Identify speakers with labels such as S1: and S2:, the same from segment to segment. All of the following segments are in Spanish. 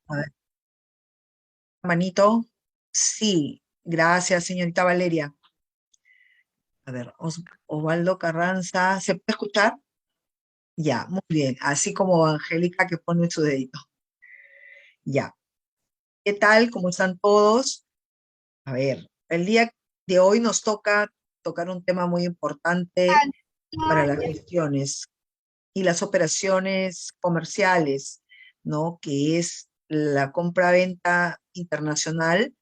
S1: A ver, manito. Sí, gracias, señorita Valeria. A ver, Osvaldo Carranza, ¿se puede escuchar? Ya, muy bien. Así como Angélica que pone su dedito. Ya. ¿Qué tal? ¿Cómo están todos? A ver, el día de hoy nos toca tocar un tema muy importante para las gestiones y las operaciones comerciales, ¿no? Que es la compra-venta internacional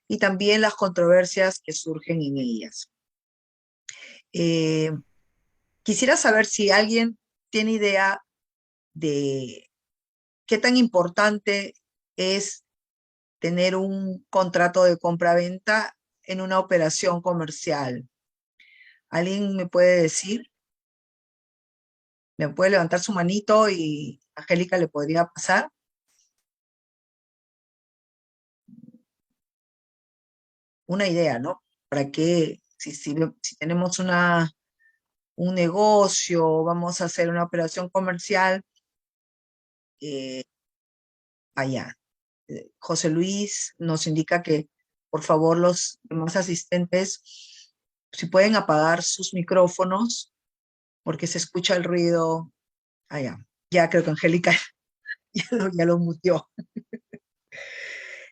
S1: y también las controversias que surgen en ellas. Eh, Quisiera saber si alguien tiene idea de qué tan importante es tener un contrato de compra-venta en una operación comercial. ¿Alguien me puede decir? ¿Me puede levantar su manito y Angélica le podría pasar? Una idea, ¿no? Para que si tenemos un negocio, vamos a hacer una operación comercial, eh, allá. José Luis nos indica que, por favor, los demás asistentes, si pueden apagar sus micrófonos, porque se escucha el ruido allá. Ya creo que Angélica ya lo mutió.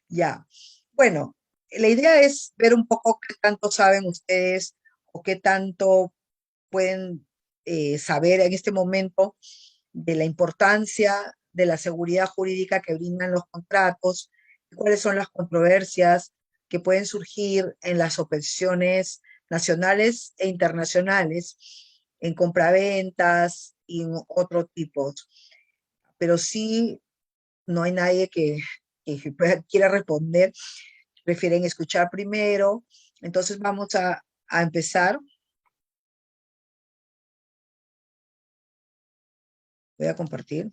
S1: Ya. Bueno, la idea es ver un poco qué tanto saben ustedes o qué tanto pueden saber en este momento de la importancia de la seguridad jurídica que brindan los contratos, cuáles son las controversias que pueden surgir en las operaciones nacionales e internacionales, en compraventas y en otros tipos. Pero sí, no hay nadie que quiera responder, prefieren escuchar primero. Entonces vamos a empezar. Voy a compartir.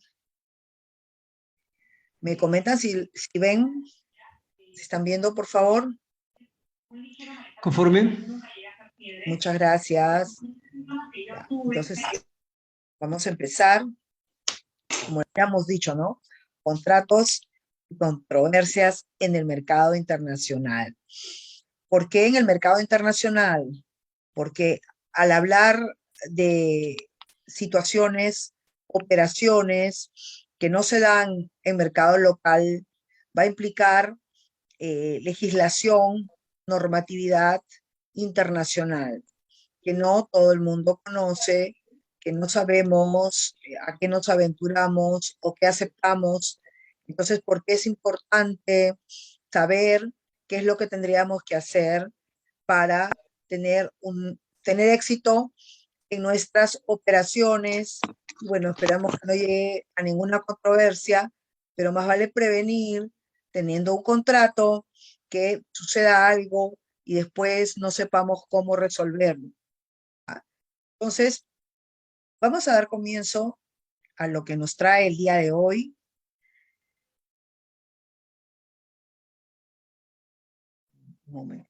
S1: Me comentan si ven, si están viendo, por favor.
S2: Conforme.
S1: Muchas gracias. Ya, entonces, vamos a empezar. Como ya hemos dicho, ¿no? Contratos y controversias en el mercado internacional. ¿Por qué en el mercado internacional? Porque al hablar de situaciones, operaciones que no se dan en mercado local, va a implicar legislación, normatividad internacional, que no todo el mundo conoce, que no sabemos a qué nos aventuramos o qué aceptamos. Entonces, ¿por qué es importante saber qué es lo que tendríamos que hacer para tener éxito en nuestras operaciones? Bueno, esperamos que no llegue a ninguna controversia, pero más vale prevenir teniendo un contrato que suceda algo y después no sepamos cómo resolverlo. Entonces, vamos a dar comienzo a lo que nos trae el día de hoy. Un momento.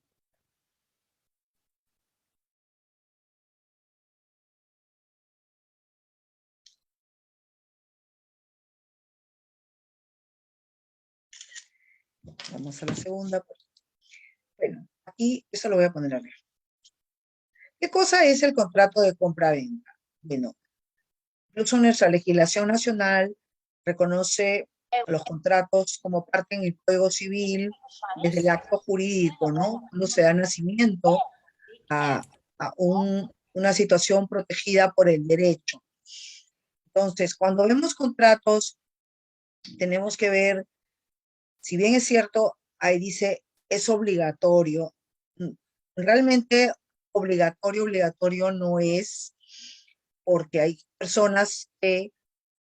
S1: Vamos a la segunda. Bueno, aquí eso lo voy a poner arriba. ¿Qué cosa es el contrato de compra-venta? Bueno, incluso nuestra legislación nacional reconoce los contratos como parte en el Código Civil desde el acto jurídico, ¿no? Cuando se da nacimiento a, una situación protegida por el derecho. Entonces, cuando vemos contratos, tenemos que ver, si bien es cierto, ahí dice es obligatorio, realmente obligatorio no es, porque hay personas que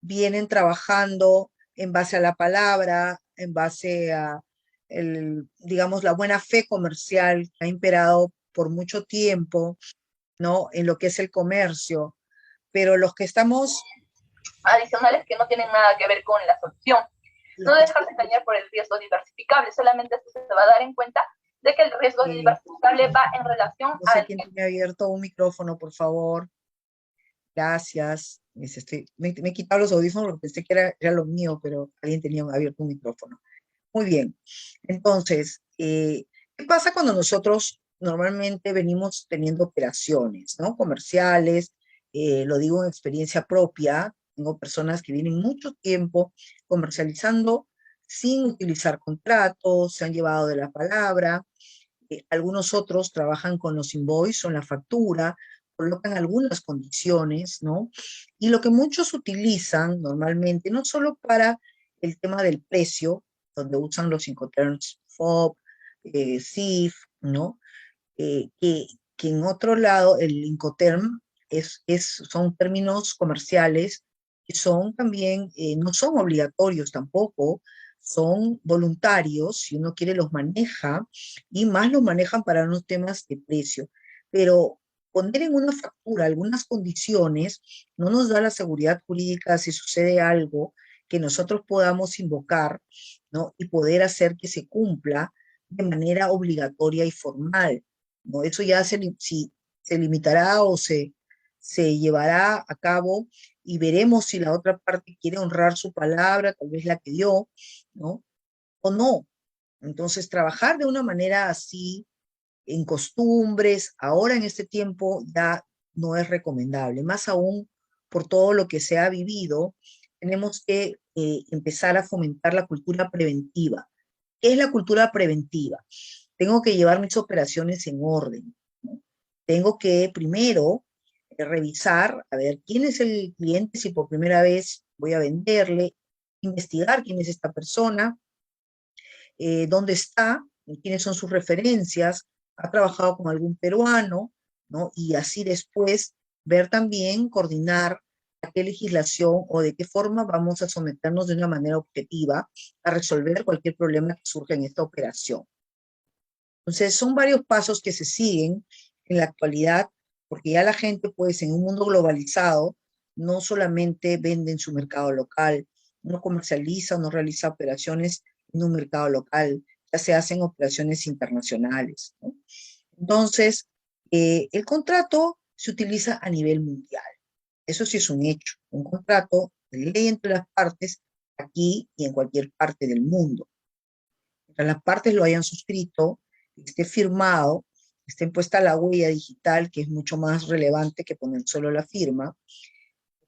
S1: vienen trabajando en base a la palabra, en base a, digamos, la buena fe comercial que ha imperado por mucho tiempo, ¿no? En lo que es el comercio. Pero los que estamos...
S3: adicionales que no tienen nada que ver con la solución. No dejarse engañar por el riesgo diversificable, solamente así se va a dar en cuenta de que el riesgo diversificable va en relación
S1: no sé quién tiene abierto un micrófono, por favor. Gracias. Me he quitado los audífonos porque pensé que era lo mío, pero alguien tenía abierto un micrófono. Muy bien. Entonces, ¿qué pasa cuando nosotros normalmente venimos teniendo operaciones, ¿no? Comerciales, lo digo en experiencia propia, tengo personas que vienen mucho tiempo comercializando sin utilizar contratos, se han llevado de la palabra, algunos otros trabajan con los invoices o en la factura, colocan algunas condiciones, ¿no? Y lo que muchos utilizan normalmente, no solo para el tema del precio, donde usan los Incoterms FOB, CIF, ¿no? Que en otro lado el Incoterm son términos comerciales que son también, no son obligatorios tampoco, son voluntarios, si uno quiere los maneja, y más los manejan para unos temas de precio. Pero poner en una factura algunas condiciones no nos da la seguridad jurídica si sucede algo que nosotros podamos invocar, ¿no? Y poder hacer que se cumpla de manera obligatoria y formal, ¿no? Eso ya si se limitará o se llevará a cabo y veremos si la otra parte quiere honrar su palabra, tal vez la que dio, ¿no? O no. Entonces, trabajar de una manera así, en costumbres, ahora en este tiempo ya no es recomendable. Más aún por todo lo que se ha vivido, tenemos que empezar a fomentar la cultura preventiva. ¿Qué es la cultura preventiva? Tengo que llevar mis operaciones en orden, ¿no? Tengo que primero revisar, a ver quién es el cliente, si por primera vez voy a venderle, investigar quién es esta persona, dónde está, quiénes son sus referencias, ha trabajado con algún peruano, ¿no? Y así después ver también, coordinar a qué legislación o de qué forma vamos a someternos de una manera objetiva a resolver cualquier problema que surja en esta operación. Entonces, son varios pasos que se siguen en la actualidad, porque ya la gente, pues, en un mundo globalizado, no solamente vende en su mercado local, no comercializa, no realiza operaciones en un mercado local, ya se hacen operaciones internacionales, ¿no? Entonces, el contrato se utiliza a nivel mundial. Eso sí es un hecho. Un contrato de ley entre las partes, aquí y en cualquier parte del mundo. Mientras las partes lo hayan suscrito, esté firmado, esté puesta la huella digital, que es mucho más relevante que poner solo la firma,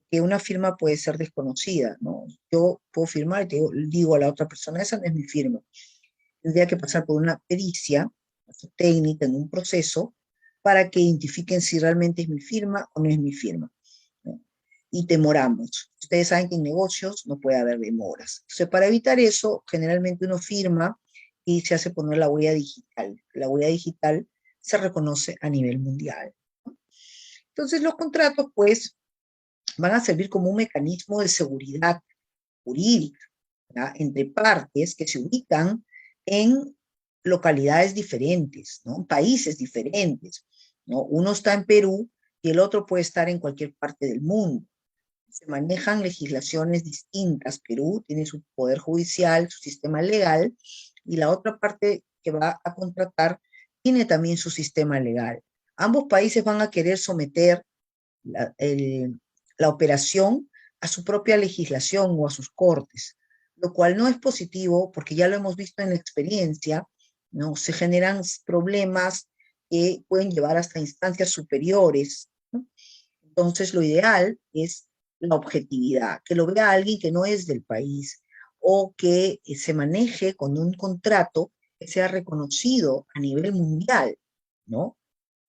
S1: que una firma puede ser desconocida, ¿no? Yo puedo firmar y digo a la otra persona, esa no es mi firma. Tendría que pasar por una pericia técnica en un proceso para que identifiquen si realmente es mi firma o no es mi firma, ¿no? Y demoramos. Ustedes saben que en negocios no puede haber demoras. Entonces, para evitar eso, generalmente uno firma y se hace poner la huella digital. La huella digital se reconoce a nivel mundial, ¿no? Entonces, los contratos, pues, van a servir como un mecanismo de seguridad jurídica, ¿ya? Entre partes que se ubican en localidades diferentes, ¿no? Países diferentes, ¿no? Uno está en Perú y el otro puede estar en cualquier parte del mundo. Se manejan legislaciones distintas. Perú tiene su poder judicial, su sistema legal, y la otra parte que va a contratar tiene también su sistema legal. Ambos países van a querer someter la, la operación a su propia legislación o a sus cortes, lo cual no es positivo porque ya lo hemos visto en la experiencia, ¿no? Se generan problemas que pueden llevar hasta instancias superiores, ¿no? Entonces, lo ideal es la objetividad, que lo vea alguien que no es del país o que se maneje con un contrato que sea reconocido a nivel mundial, ¿no?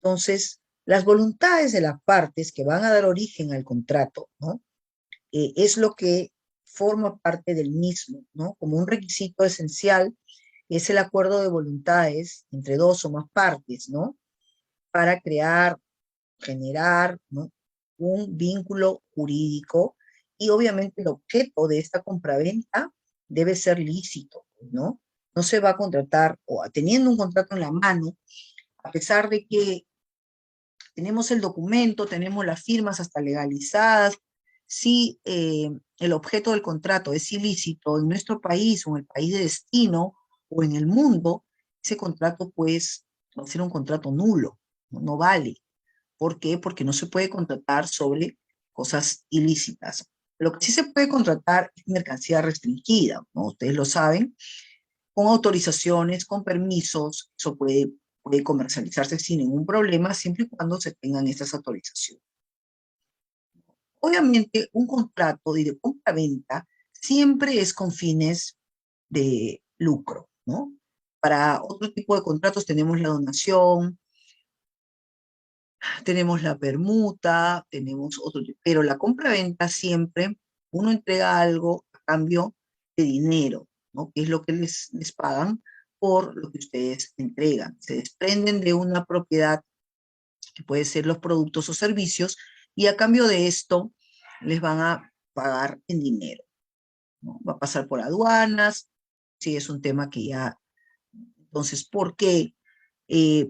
S1: Entonces, las voluntades de las partes que van a dar origen al contrato, ¿no? Es lo que forma parte del mismo, ¿no? Como un requisito esencial es el acuerdo de voluntades entre dos o más partes, ¿no? Para crear, generar, ¿no? Un vínculo jurídico y obviamente el objeto de esta compraventa debe ser lícito, ¿no? No se va a contratar o teniendo un contrato en la mano, a pesar de que tenemos el documento, tenemos las firmas hasta legalizadas. Si el objeto del contrato es ilícito en nuestro país o en el país de destino o en el mundo, ese contrato pues va a ser un contrato nulo, no, no vale. ¿Por qué? Porque no se puede contratar sobre cosas ilícitas. Lo que sí se puede contratar es mercancía restringida, ¿no? Ustedes lo saben, con autorizaciones, con permisos, eso puede comercializarse sin ningún problema, siempre y cuando se tengan estas autorizaciones. Obviamente, un contrato de compra-venta siempre es con fines de lucro, ¿no? Para otro tipo de contratos tenemos la donación, tenemos la permuta, tenemos otro tipo, pero la compra-venta siempre uno entrega algo a cambio de dinero, ¿no? Que es lo que les pagan por lo que ustedes entregan. Se desprenden de una propiedad que puede ser los productos o servicios, y a cambio de esto les van a pagar en dinero, ¿no? Va a pasar por aduanas, sí, es un tema que ya... Entonces, ¿por qué?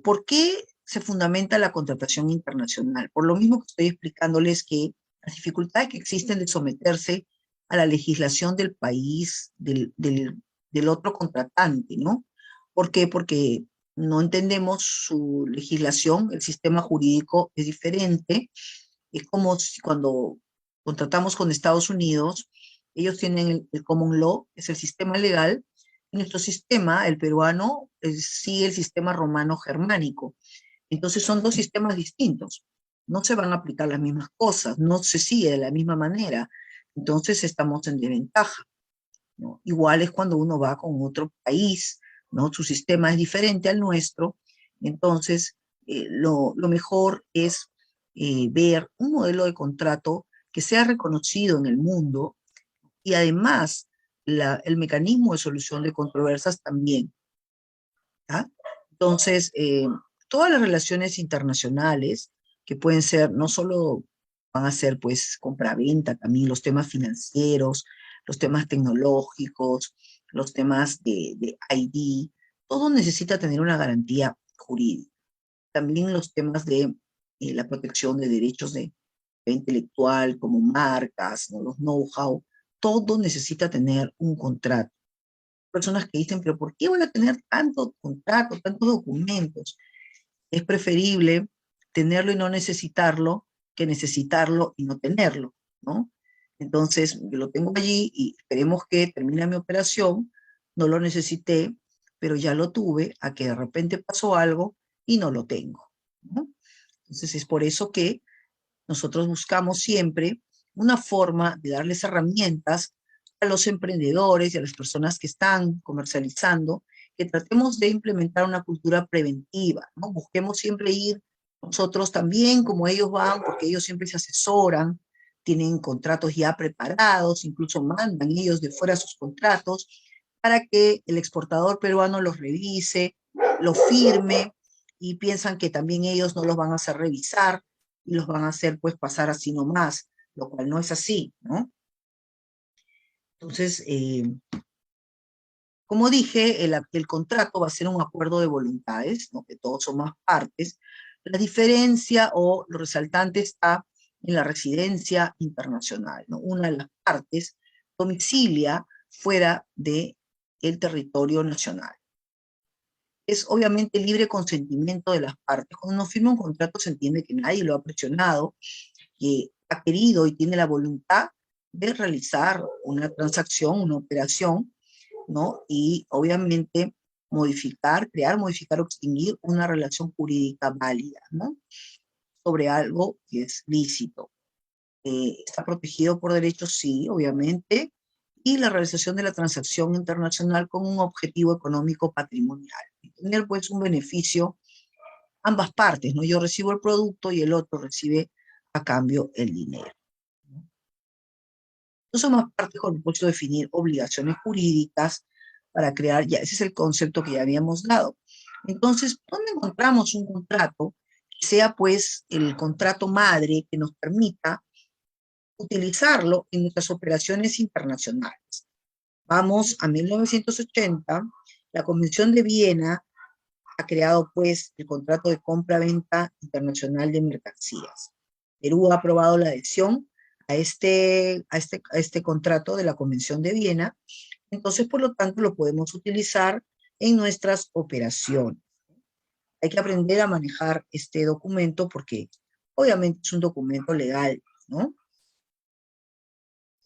S1: ¿Por qué se fundamenta la contratación internacional? Por lo mismo que estoy explicándoles, que las dificultades que existen de someterse a la legislación del país, del otro contratante, ¿no? ¿Por qué? Porque no entendemos su legislación, el sistema jurídico es diferente. Es como si cuando contratamos con Estados Unidos, ellos tienen el common law, es el sistema legal, y nuestro sistema, el peruano, sigue el sistema romano germánico. Entonces son dos sistemas distintos. No se van a aplicar las mismas cosas, no se sigue de la misma manera. Entonces estamos en desventaja, ¿no? Igual es cuando uno va con otro país, ¿no? Su sistema es diferente al nuestro. Entonces, lo mejor es ver un modelo de contrato que sea reconocido en el mundo, y además el mecanismo de solución de controversias también, ¿ah? Entonces, todas las relaciones internacionales, que pueden ser, no solo van a ser pues compra-venta, también los temas financieros, los temas tecnológicos, los temas de ID, todo necesita tener una garantía jurídica. También los temas de la protección de derechos de intelectual, como marcas, ¿no? Los know-how, todo necesita tener un contrato. Personas que dicen, pero ¿por qué voy a tener tantos contratos, tantos documentos? Es preferible tenerlo y no necesitarlo, que necesitarlo y no tenerlo, ¿no? Entonces, yo lo tengo allí y esperemos que termine mi operación, no lo necesité, pero ya lo tuve, a que de repente pasó algo y no lo tengo, ¿no? Entonces, es por eso que nosotros buscamos siempre una forma de darles herramientas a los emprendedores y a las personas que están comercializando, que tratemos de implementar una cultura preventiva, ¿no? Busquemos siempre ir nosotros también como ellos van, porque ellos siempre se asesoran, tienen contratos ya preparados, incluso mandan ellos de fuera sus contratos para que el exportador peruano los revise, los firme, y piensan que también ellos no los van a hacer revisar y los van a hacer pues pasar así nomás, lo cual no es así, ¿no? Entonces, como dije, el contrato va a ser un acuerdo de voluntades, ¿no? Que todos somos partes. La diferencia o lo resaltante está en la residencia internacional, ¿no? Una de las partes domicilia fuera del territorio nacional. Es obviamente libre consentimiento de las partes. Cuando uno firma un contrato se entiende que nadie lo ha presionado, que ha querido y tiene la voluntad de realizar una transacción, una operación, ¿no? Y obviamente modificar, crear, modificar o extinguir una relación jurídica válida, ¿no? Sobre algo que es lícito. Está protegido por derechos, sí, obviamente, y la realización de la transacción internacional con un objetivo económico patrimonial. Tener pues un beneficio ambas partes, ¿no? Yo recibo el producto y el otro recibe a cambio el dinero. Entonces, más parte con el propósito de definir obligaciones jurídicas para crear, ya ese es el concepto que ya habíamos dado. Entonces, ¿dónde encontramos un contrato que sea pues el contrato madre que nos permita utilizarlo en nuestras operaciones internacionales? Vamos a 1980, la Convención de Viena ha creado pues el contrato de compra-venta internacional de mercancías. Perú ha aprobado la adhesión a este contrato de la Convención de Viena, entonces por lo tanto lo podemos utilizar en nuestras operaciones. Hay que aprender a manejar este documento porque obviamente es un documento legal, ¿no?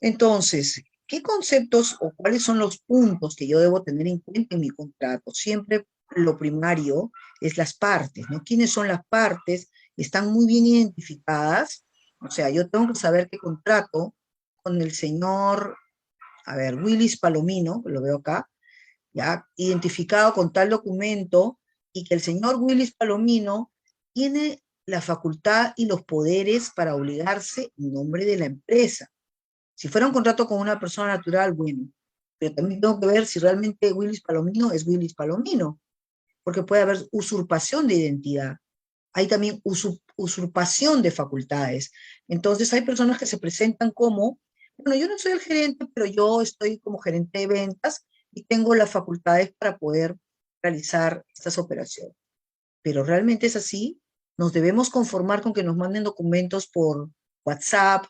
S1: Entonces, ¿qué conceptos o cuáles son los puntos que yo debo tener en cuenta en mi contrato? Siempre lo primario es las partes, ¿no? ¿Quiénes son las partes? ¿Están muy bien identificadas? O sea, yo tengo que saber qué contrato con el señor, a ver, Willis Palomino, lo veo acá, ya, identificado con tal documento, y que el señor Willis Palomino tiene la facultad y los poderes para obligarse en nombre de la empresa. Si fuera un contrato con una persona natural, bueno, pero también tengo que ver si realmente Willis Palomino es Willis Palomino, porque puede haber usurpación de identidad. Hay también usurpación de facultades. Entonces hay personas que se presentan como, bueno, yo no soy el gerente, pero yo estoy como gerente de ventas y tengo las facultades para poder realizar estas operaciones. Pero realmente es así. Nos debemos conformar con que nos manden documentos por WhatsApp,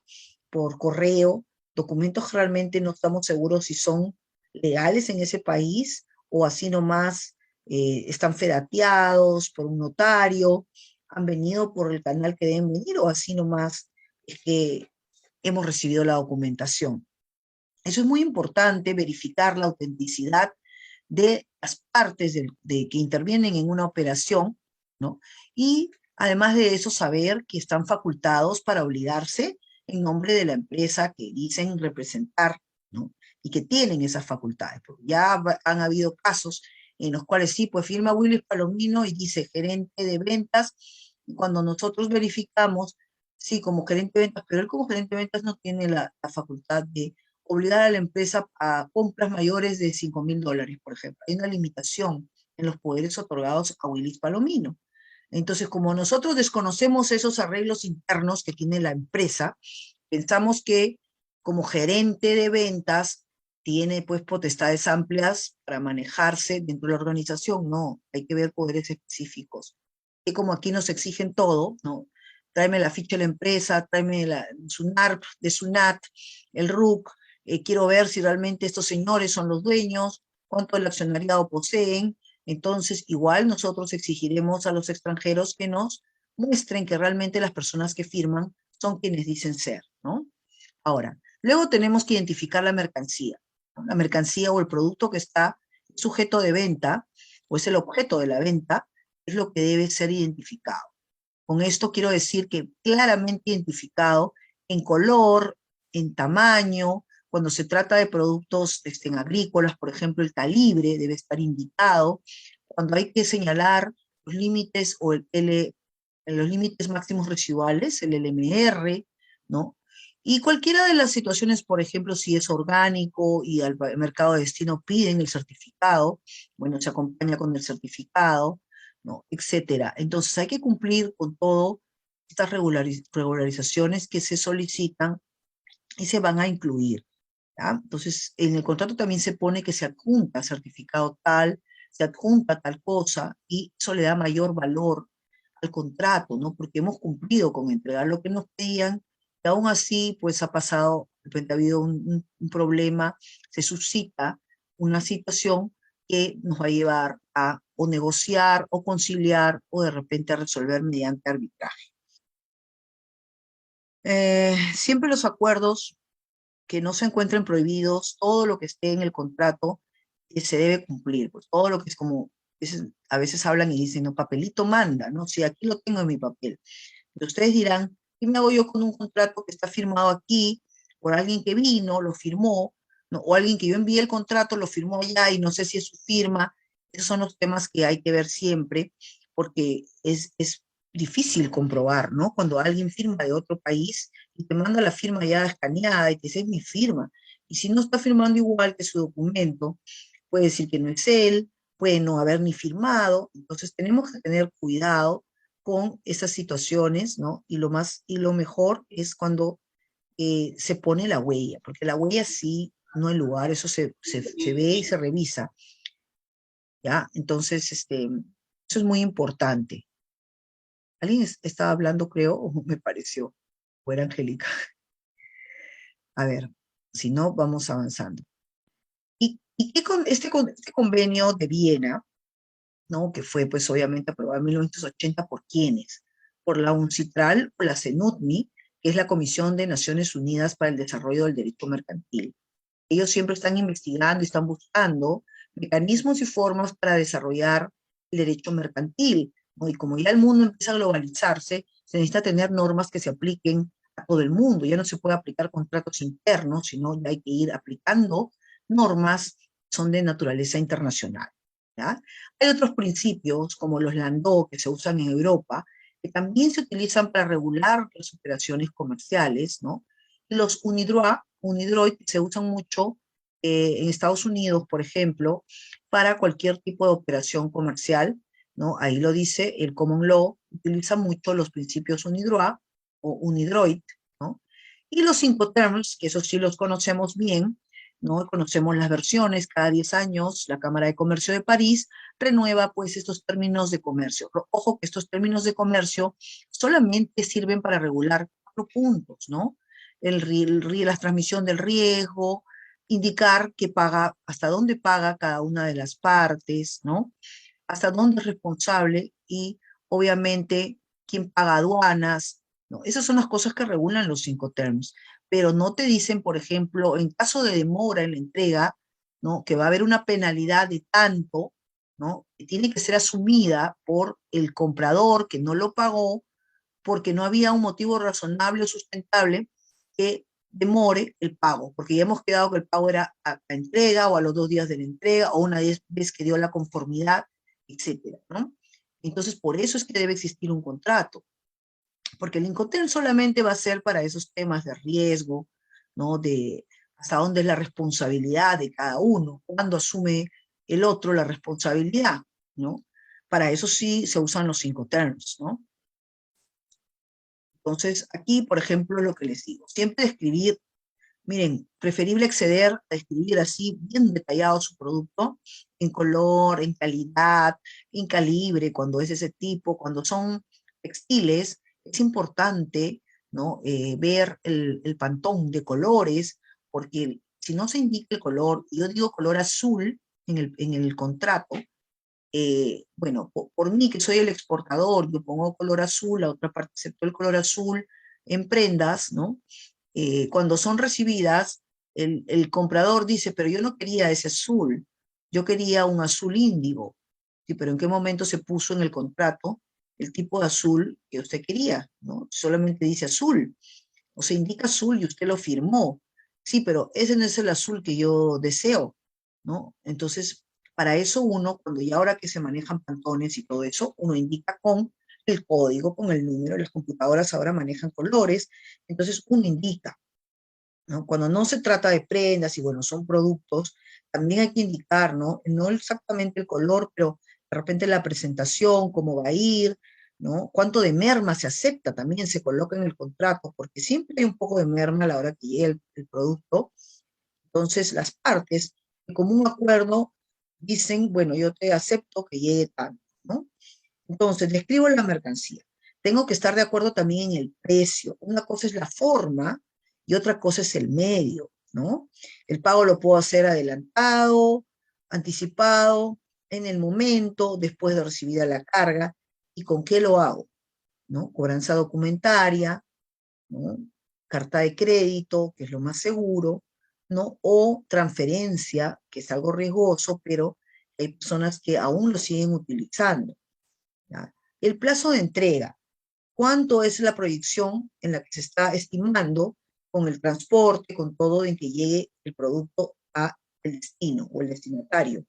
S1: por correo, documentos que realmente no estamos seguros si son legales en ese país o así nomás están fedateados por un notario, han venido por el canal que deben venir o así nomás es que hemos recibido la documentación. Eso es muy importante, verificar la autenticidad de las partes que intervienen en una operación, ¿no? Y además de eso, saber que están facultados para obligarse en nombre de la empresa que dicen representar, ¿no? Y que tienen esas facultades. Porque ya han habido casos en los cuales sí, pues firma Willis Palomino y dice gerente de ventas, y cuando nosotros verificamos, sí, como gerente de ventas, pero él como gerente de ventas no tiene la facultad de obligar a la empresa a compras mayores de $5,000, por ejemplo. Hay una limitación en los poderes otorgados a Willis Palomino. Entonces, como nosotros desconocemos esos arreglos internos que tiene la empresa, pensamos que como gerente de ventas tiene pues potestades amplias para manejarse dentro de la organización. No, hay que ver poderes específicos. Y como aquí nos exigen todo, ¿no? Tráeme la ficha de la empresa, tráeme la SUNARP, de SUNAT, el RUC, quiero ver si realmente estos señores son los dueños, cuánto el accionariado poseen. Entonces, igual nosotros exigiremos a los extranjeros que nos muestren que realmente las personas que firman son quienes dicen ser, ¿no? Ahora, luego tenemos que identificar la mercancía, ¿no? La mercancía o el producto que está sujeto de venta, o es el objeto de la venta, es lo que debe ser identificado. Con esto quiero decir que claramente identificado en color, en tamaño, cuando se trata de productos en agrícolas, por ejemplo, el calibre debe estar indicado, cuando hay que señalar los límites o los límites máximos residuales, el LMR, ¿no? Y cualquiera de las situaciones, por ejemplo, si es orgánico y al mercado de destino piden el certificado, bueno, se acompaña con el certificado, ¿no? Etcétera. Entonces hay que cumplir con todo estas regularizaciones que se solicitan y se van a incluir, ¿ya? Entonces, en el contrato también se pone que se adjunta certificado tal, se adjunta tal cosa, y eso le da mayor valor al contrato, ¿no? Porque hemos cumplido con entregar lo que nos pedían, y aún así, pues ha pasado, de repente ha habido un problema, se suscita una situación que nos va a llevar a o negociar o conciliar o de repente a resolver mediante arbitraje. Siempre los acuerdos que no se encuentren prohibidos, todo lo que esté en el contrato se debe cumplir, pues todo lo que es como, a veces hablan y dicen, no, papelito manda, ¿no? Sí, aquí lo tengo en mi papel. Pero ustedes dirán, ¿qué me hago yo con un contrato que está firmado aquí por alguien que vino, lo firmó, ¿no? O alguien que yo envié el contrato, lo firmó allá y no sé si es su firma? Esos son los temas que hay que ver siempre, porque es difícil comprobar, ¿no? Cuando alguien firma de otro país y te manda la firma ya escaneada y te dice, es mi firma. Y si no está firmando igual que su documento, puede decir que no es él, puede no haber ni firmado. Entonces tenemos que tener cuidado con esas situaciones, ¿no? Y lo mejor es cuando se pone la huella, porque la huella sí, no el lugar, eso se ve y se revisa, ¿ya? Entonces, eso es muy importante. Alguien estaba hablando, creo, o me pareció, o era Angélica. A ver, si no, vamos avanzando. ¿Y qué este convenio de Viena, ¿no? Que fue, pues, obviamente aprobado en 1980 por quiénes? Por la UNCITRAL o la CENUTMI, que es la Comisión de Naciones Unidas para el Desarrollo del Derecho Mercantil. Ellos siempre están investigando y están buscando mecanismos y formas para desarrollar el derecho mercantil, ¿no? Y como ya el mundo empieza a globalizarse, se necesita tener normas que se apliquen a todo el mundo. Ya no se puede aplicar contratos internos, sino ya hay que ir aplicando normas que son de naturaleza internacional, ¿ya? Hay otros principios, como los Landó, que se usan en Europa, que también se utilizan para regular las operaciones comerciales, ¿no? Y los UNIDROIT se usan mucho en Estados Unidos, por ejemplo, para cualquier tipo de operación comercial, ¿no? Ahí lo dice el Common Law, utiliza mucho los principios UNIDROIT o UNIDROIT, ¿no? Y los Incoterms, que esos sí los conocemos bien, ¿no? Conocemos las versiones, cada 10 años la Cámara de Comercio de París renueva pues estos términos de comercio. Ojo que estos términos de comercio solamente sirven para regular 4 puntos, ¿no? La transmisión del riesgo, indicar que paga, hasta dónde paga cada una de las partes, ¿no? Hasta dónde es responsable y obviamente quién paga aduanas, ¿no? Esas son las cosas que regulan los Incoterms, pero no te dicen, por ejemplo, en caso de demora en la entrega, ¿no? Que va a haber una penalidad de tanto, ¿no? Que tiene que ser asumida por el comprador que no lo pagó porque no había un motivo razonable o sustentable que demore el pago, porque ya hemos quedado que el pago era a la entrega o a los 2 días de la entrega o una vez que dio la conformidad, etcétera, ¿no? Entonces, por eso es que debe existir un contrato, porque el Incoterm solamente va a ser para esos temas de riesgo, ¿no? De hasta dónde es la responsabilidad de cada uno, cuándo asume el otro la responsabilidad, ¿no? Para eso sí se usan los Incoterms, ¿no? Entonces, aquí, por ejemplo, lo que les digo, siempre escribir, miren, preferible acceder a escribir así, bien detallado su producto, en color, en calidad, en calibre, cuando es ese tipo, cuando son textiles, es importante, ¿no? Ver el pantón de colores, porque si no se indica el color, yo digo color azul en el contrato, bueno, por mí que soy el exportador, yo pongo color azul, la otra parte aceptó el color azul en prendas, ¿no? Cuando son recibidas, el comprador dice, pero yo no quería ese azul, yo quería un azul índigo. Sí, pero ¿en qué momento se puso en el contrato el tipo de azul que usted quería? ¿No? Solamente dice azul, o se indica azul y usted lo firmó. Sí, pero ese no es el azul que yo deseo, ¿no? Entonces, para eso uno, cuando ya ahora que se manejan pantones y todo eso, uno indica con el código, con el número, las computadoras ahora manejan colores, entonces uno indica, ¿no? Cuando no se trata de prendas y bueno, son productos, también hay que indicar, ¿no? No exactamente el color, pero de repente la presentación, cómo va a ir, ¿no? Cuánto de merma se acepta, también se coloca en el contrato, porque siempre hay un poco de merma a la hora que llegue el producto. Entonces, las partes, de común acuerdo, dicen, bueno, yo te acepto que llegue tanto, ¿no? Entonces, describo la mercancía. Tengo que estar de acuerdo también en el precio. Una cosa es la forma y otra cosa es el medio, ¿no? El pago lo puedo hacer adelantado, anticipado, en el momento, después de recibida la carga. ¿Y con qué lo hago? ¿No? Cobranza documentaria, ¿no? Carta de crédito, que es lo más seguro, ¿no? O transferencia, que es algo riesgoso, pero hay personas que aún lo siguen utilizando. ¿Ya? El plazo de entrega, ¿cuánto es la proyección en la que se está estimando con el transporte, con todo, en que llegue el producto a el destino o el destinatario?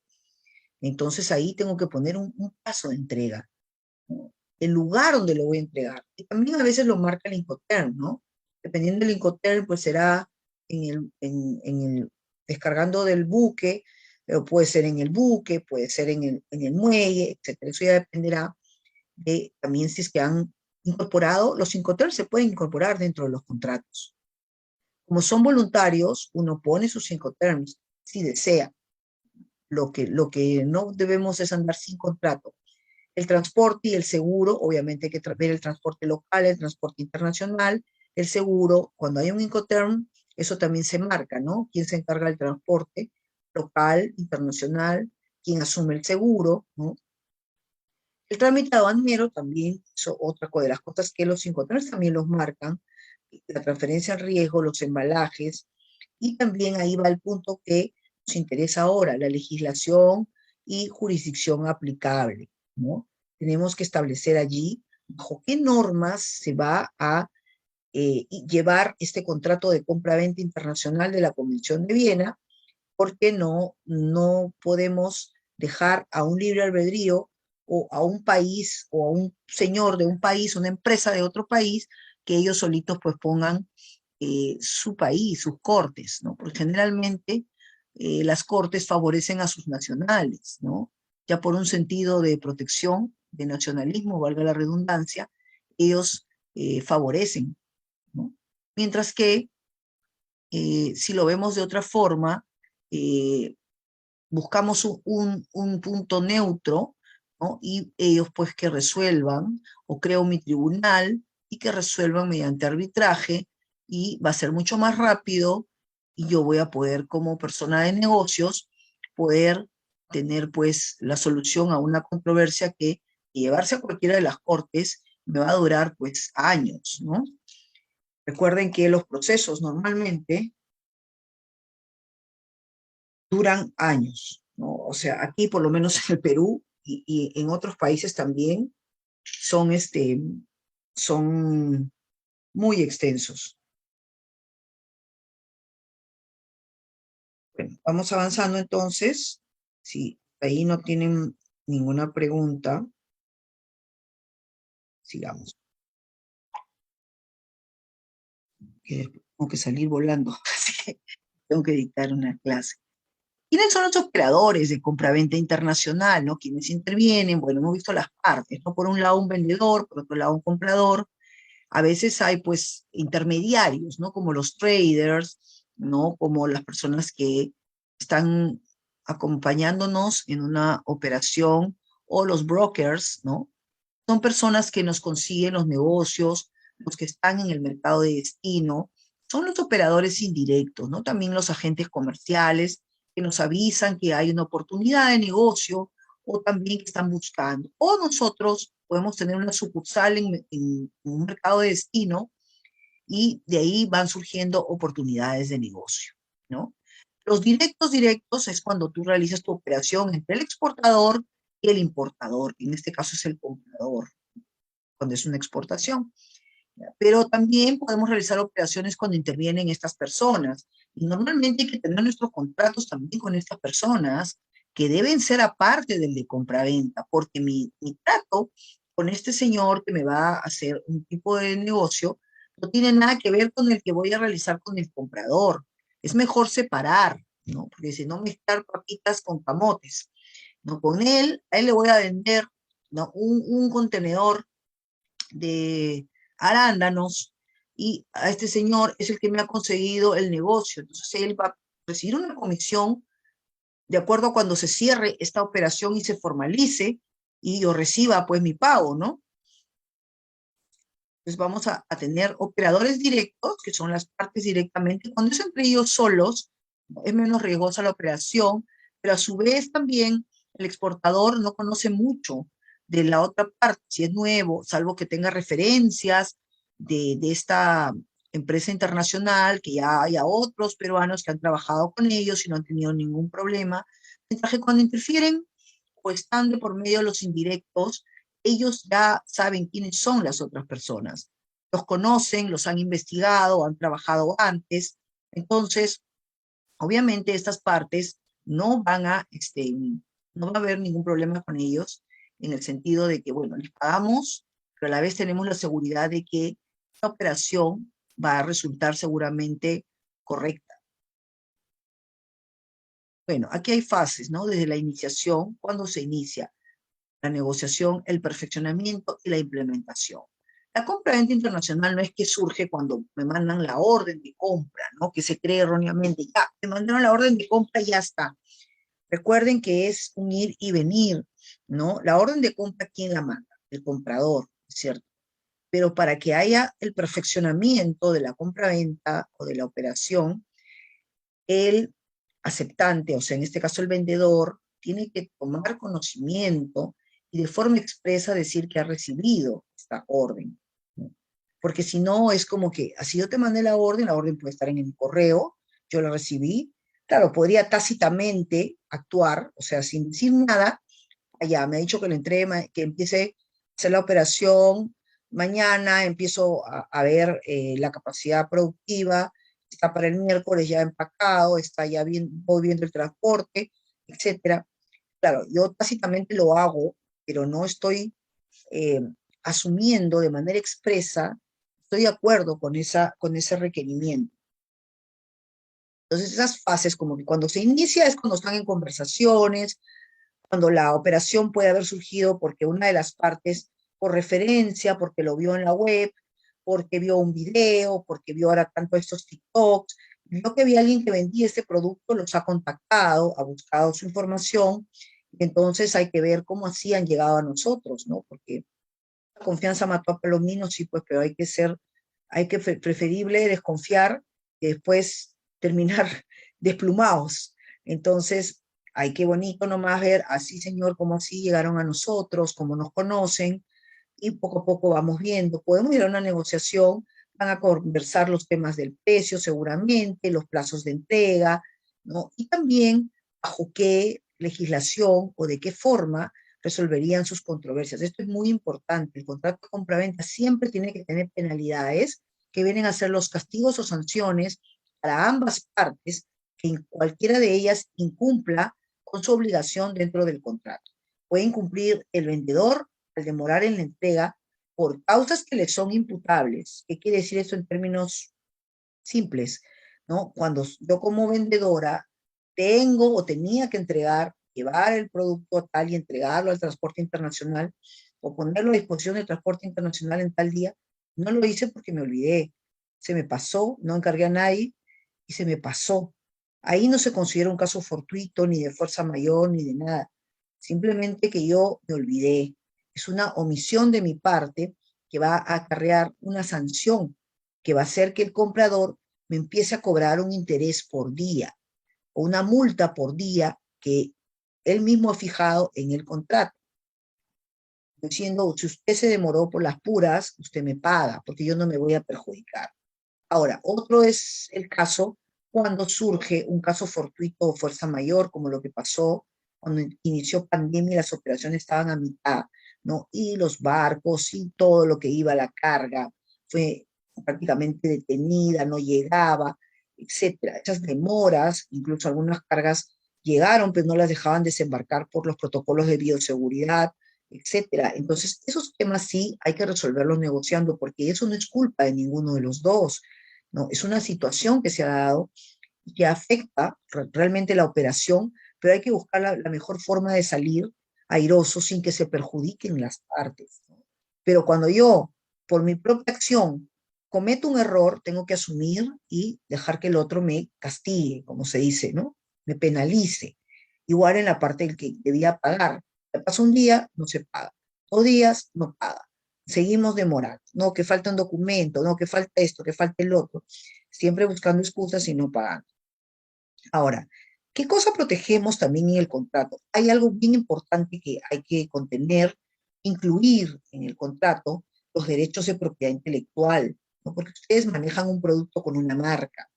S1: Entonces ahí tengo que poner un plazo de entrega, ¿no? El lugar donde lo voy a entregar. Y también a veces lo marca el Incoterm, ¿no? Dependiendo del Incoterm, pues será en el descargando del buque, pero puede ser en el buque, puede ser en el muelle, etcétera. Eso ya dependerá de también si es que han incorporado, los Incoterms se pueden incorporar dentro de los contratos. Como son voluntarios, uno pone sus Incoterms si desea. Lo que no debemos es andar sin contrato. El transporte y el seguro, obviamente hay que ver el transporte local, el transporte internacional, el seguro, cuando hay un Incoterm, eso también se marca, ¿no? ¿Quién se encarga del transporte local, internacional? ¿Quién asume el seguro? ¿No? El trámite aduanero también es otra de las cosas que los Incoterms también los marcan, la transferencia al riesgo, los embalajes, Y también ahí va el punto que nos interesa ahora, la legislación y jurisdicción aplicable, ¿no? Tenemos que establecer allí bajo qué normas se va a llevar este contrato de compra-venta internacional de la Convención de Viena, porque no podemos dejar a un libre albedrío o a un país o a un señor de un país, una empresa de otro país, que ellos solitos pues pongan su país, sus cortes, ¿no? Porque generalmente las cortes favorecen a sus nacionales, ¿no? Ya por un sentido de protección, de nacionalismo, valga la redundancia, ellos favorecen, ¿no? Mientras que si lo vemos de otra forma, eh, buscamos un punto neutro, ¿no? Y ellos pues que resuelvan, o creo mi tribunal, y que resuelvan mediante arbitraje, y va a ser mucho más rápido, y yo voy a poder como persona de negocios, poder tener pues la solución a una controversia que llevarse a cualquiera de las cortes me va a durar pues años, ¿no? Recuerden que los procesos normalmente duran años, ¿no? O sea, aquí por lo menos en el Perú y en otros países también son, son muy extensos. Bueno, vamos avanzando entonces. Si ahí no tienen ninguna pregunta, sigamos. Que tengo que salir volando, así que tengo que dictar una clase. ¿Quiénes son los operadores de compraventa internacional, no? ¿Quiénes intervienen? Bueno, hemos visto las partes, ¿no? Por un lado un vendedor, por otro lado un comprador. A veces hay pues intermediarios, ¿no? Como los traders, ¿no? Como las personas que están acompañándonos en una operación, o los brokers, ¿no? Son personas que nos consiguen los negocios, los que están en el mercado de destino, son los operadores indirectos, ¿no? También los agentes comerciales que nos avisan que hay una oportunidad de negocio, o también que están buscando. O nosotros podemos tener una sucursal en un mercado de destino, y de ahí van surgiendo oportunidades de negocio, ¿no? Los directos es cuando tú realizas tu operación entre el exportador y el importador, que en este caso es el comprador, cuando es una exportación. Pero también podemos realizar operaciones cuando intervienen estas personas. Y normalmente hay que tener nuestros contratos también con estas personas, que deben ser aparte del de compraventa, porque mi trato con este señor que me va a hacer un tipo de negocio no tiene nada que ver con el que voy a realizar con el comprador. Es mejor separar, ¿no? Porque si no, mezclar papitas con camotes, ¿no? Con él, a él le voy a vender, ¿no? Un contenedor de arándanos, y a este señor es el que me ha conseguido el negocio. Entonces él va a recibir una comisión de acuerdo a cuando se cierre esta operación y se formalice, y yo reciba pues mi pago, ¿no? Entonces vamos a tener operadores directos, que son las partes directamente. Cuando es entre ellos solos, es menos riesgosa la operación, pero a su vez también el exportador no conoce mucho de la otra parte, si es nuevo, salvo que tenga referencias de esta empresa internacional, que ya haya otros peruanos que han trabajado con ellos y no han tenido ningún problema. Mientras que cuando interfieren o están de por medio de los indirectos, ellos ya saben quiénes son las otras personas. Los conocen, los han investigado, han trabajado antes. Entonces, obviamente estas partes no van a, no va a haber ningún problema con ellos, en el sentido de que, bueno, les pagamos, pero a la vez tenemos la seguridad de que esta operación va a resultar seguramente correcta. Bueno, aquí hay fases, ¿no? Desde la iniciación, cuando se inicia la negociación, el perfeccionamiento y la implementación. La compra-venta internacional no es que surge cuando me mandan la orden de compra, ¿no? Que se cree erróneamente, ya, me mandaron la orden de compra y ya está. Recuerden que es un ir y venir, ¿no? La orden de compra, ¿quién la manda? El comprador, ¿cierto? Pero para que haya el perfeccionamiento de la compra-venta o de la operación, el aceptante, o sea, en este caso el vendedor, tiene que tomar conocimiento y de forma expresa decir que ha recibido esta orden, ¿no? Porque si no, es como que, así yo te mandé la orden puede estar en el correo, yo la recibí. Claro, podría tácitamente actuar, o sea, sin decir nada, allá me ha dicho que le entregue, que empiece a hacer la operación mañana, empiezo a ver la capacidad productiva, está para el miércoles ya empacado, está ya bien, voy viendo el transporte, etcétera. Claro, yo tácitamente lo hago, pero no estoy eh, asumiendo de manera expresa, estoy de acuerdo con ese requerimiento. Entonces, esas fases, como que cuando se inicia es cuando están en conversaciones, cuando la operación puede haber surgido porque una de las partes, por referencia, porque lo vio en la web, porque vio un video, porque vio ahora tanto estos TikToks, vio que había alguien que vendía este producto, los ha contactado, ha buscado su información, y entonces hay que ver cómo así han llegado a nosotros, ¿no? Porque la confianza mató a Palomino, sí, pues, pero hay que preferible desconfiar que después terminar desplumados. Entonces, ay, qué bonito nomás ver, así señor, como así llegaron a nosotros, como nos conocen, y poco a poco vamos viendo. Podemos ir a una negociación, van a conversar los temas del precio seguramente, los plazos de entrega, ¿no? Y también bajo qué legislación o de qué forma resolverían sus controversias. Esto es muy importante. El contrato de compraventa siempre tiene que tener penalidades que vienen a ser los castigos o sanciones para ambas partes que en cualquiera de ellas incumpla con su obligación dentro del contrato. Puede incumplir el vendedor al demorar en la entrega por causas que le son imputables. ¿Qué quiere decir eso en términos simples? ¿No? Cuando yo como vendedora tengo o tenía que entregar, llevar el producto tal y entregarlo al transporte internacional o ponerlo a disposición del transporte internacional en tal día, no lo hice porque me olvidé, se me pasó, no encargué a nadie y se me pasó. Ahí no se considera un caso fortuito, ni de fuerza mayor, ni de nada. Simplemente que yo me olvidé. Es una omisión de mi parte que va a acarrear una sanción que va a hacer que el comprador me empiece a cobrar un interés por día o una multa por día que él mismo ha fijado en el contrato, diciendo, si usted se demoró por las puras, usted me paga, porque yo no me voy a perjudicar. Ahora, otro es el caso cuando surge un caso fortuito o fuerza mayor, como lo que pasó cuando inició pandemia y las operaciones estaban a mitad, ¿no? Y los barcos y todo lo que iba a la carga fue prácticamente detenida, no llegaba, etcétera. Esas demoras, incluso algunas cargas llegaron, pero no las dejaban desembarcar por los protocolos de bioseguridad, etcétera. Entonces, esos temas sí hay que resolverlos negociando, porque eso no es culpa de ninguno de los dos, ¿no? Es una situación que se ha dado y que afecta realmente la operación, pero hay que buscar la mejor forma de salir airoso sin que se perjudiquen las partes, ¿no? Pero cuando yo, por mi propia acción, cometo un error, tengo que asumir y dejar que el otro me castigue, como se dice, ¿no? Me penalice. Igual en la parte del que debía pagar. Me pasa un día, no se paga. 2 días, no paga. Seguimos demorando. No, que falta un documento, no, que falta esto, que falta el otro. Siempre buscando excusas y no pagando. Ahora, ¿qué cosa protegemos también en el contrato? Hay algo bien importante que hay que contener, incluir en el contrato los derechos de propiedad intelectual, ¿no? Porque ustedes manejan un producto con una marca.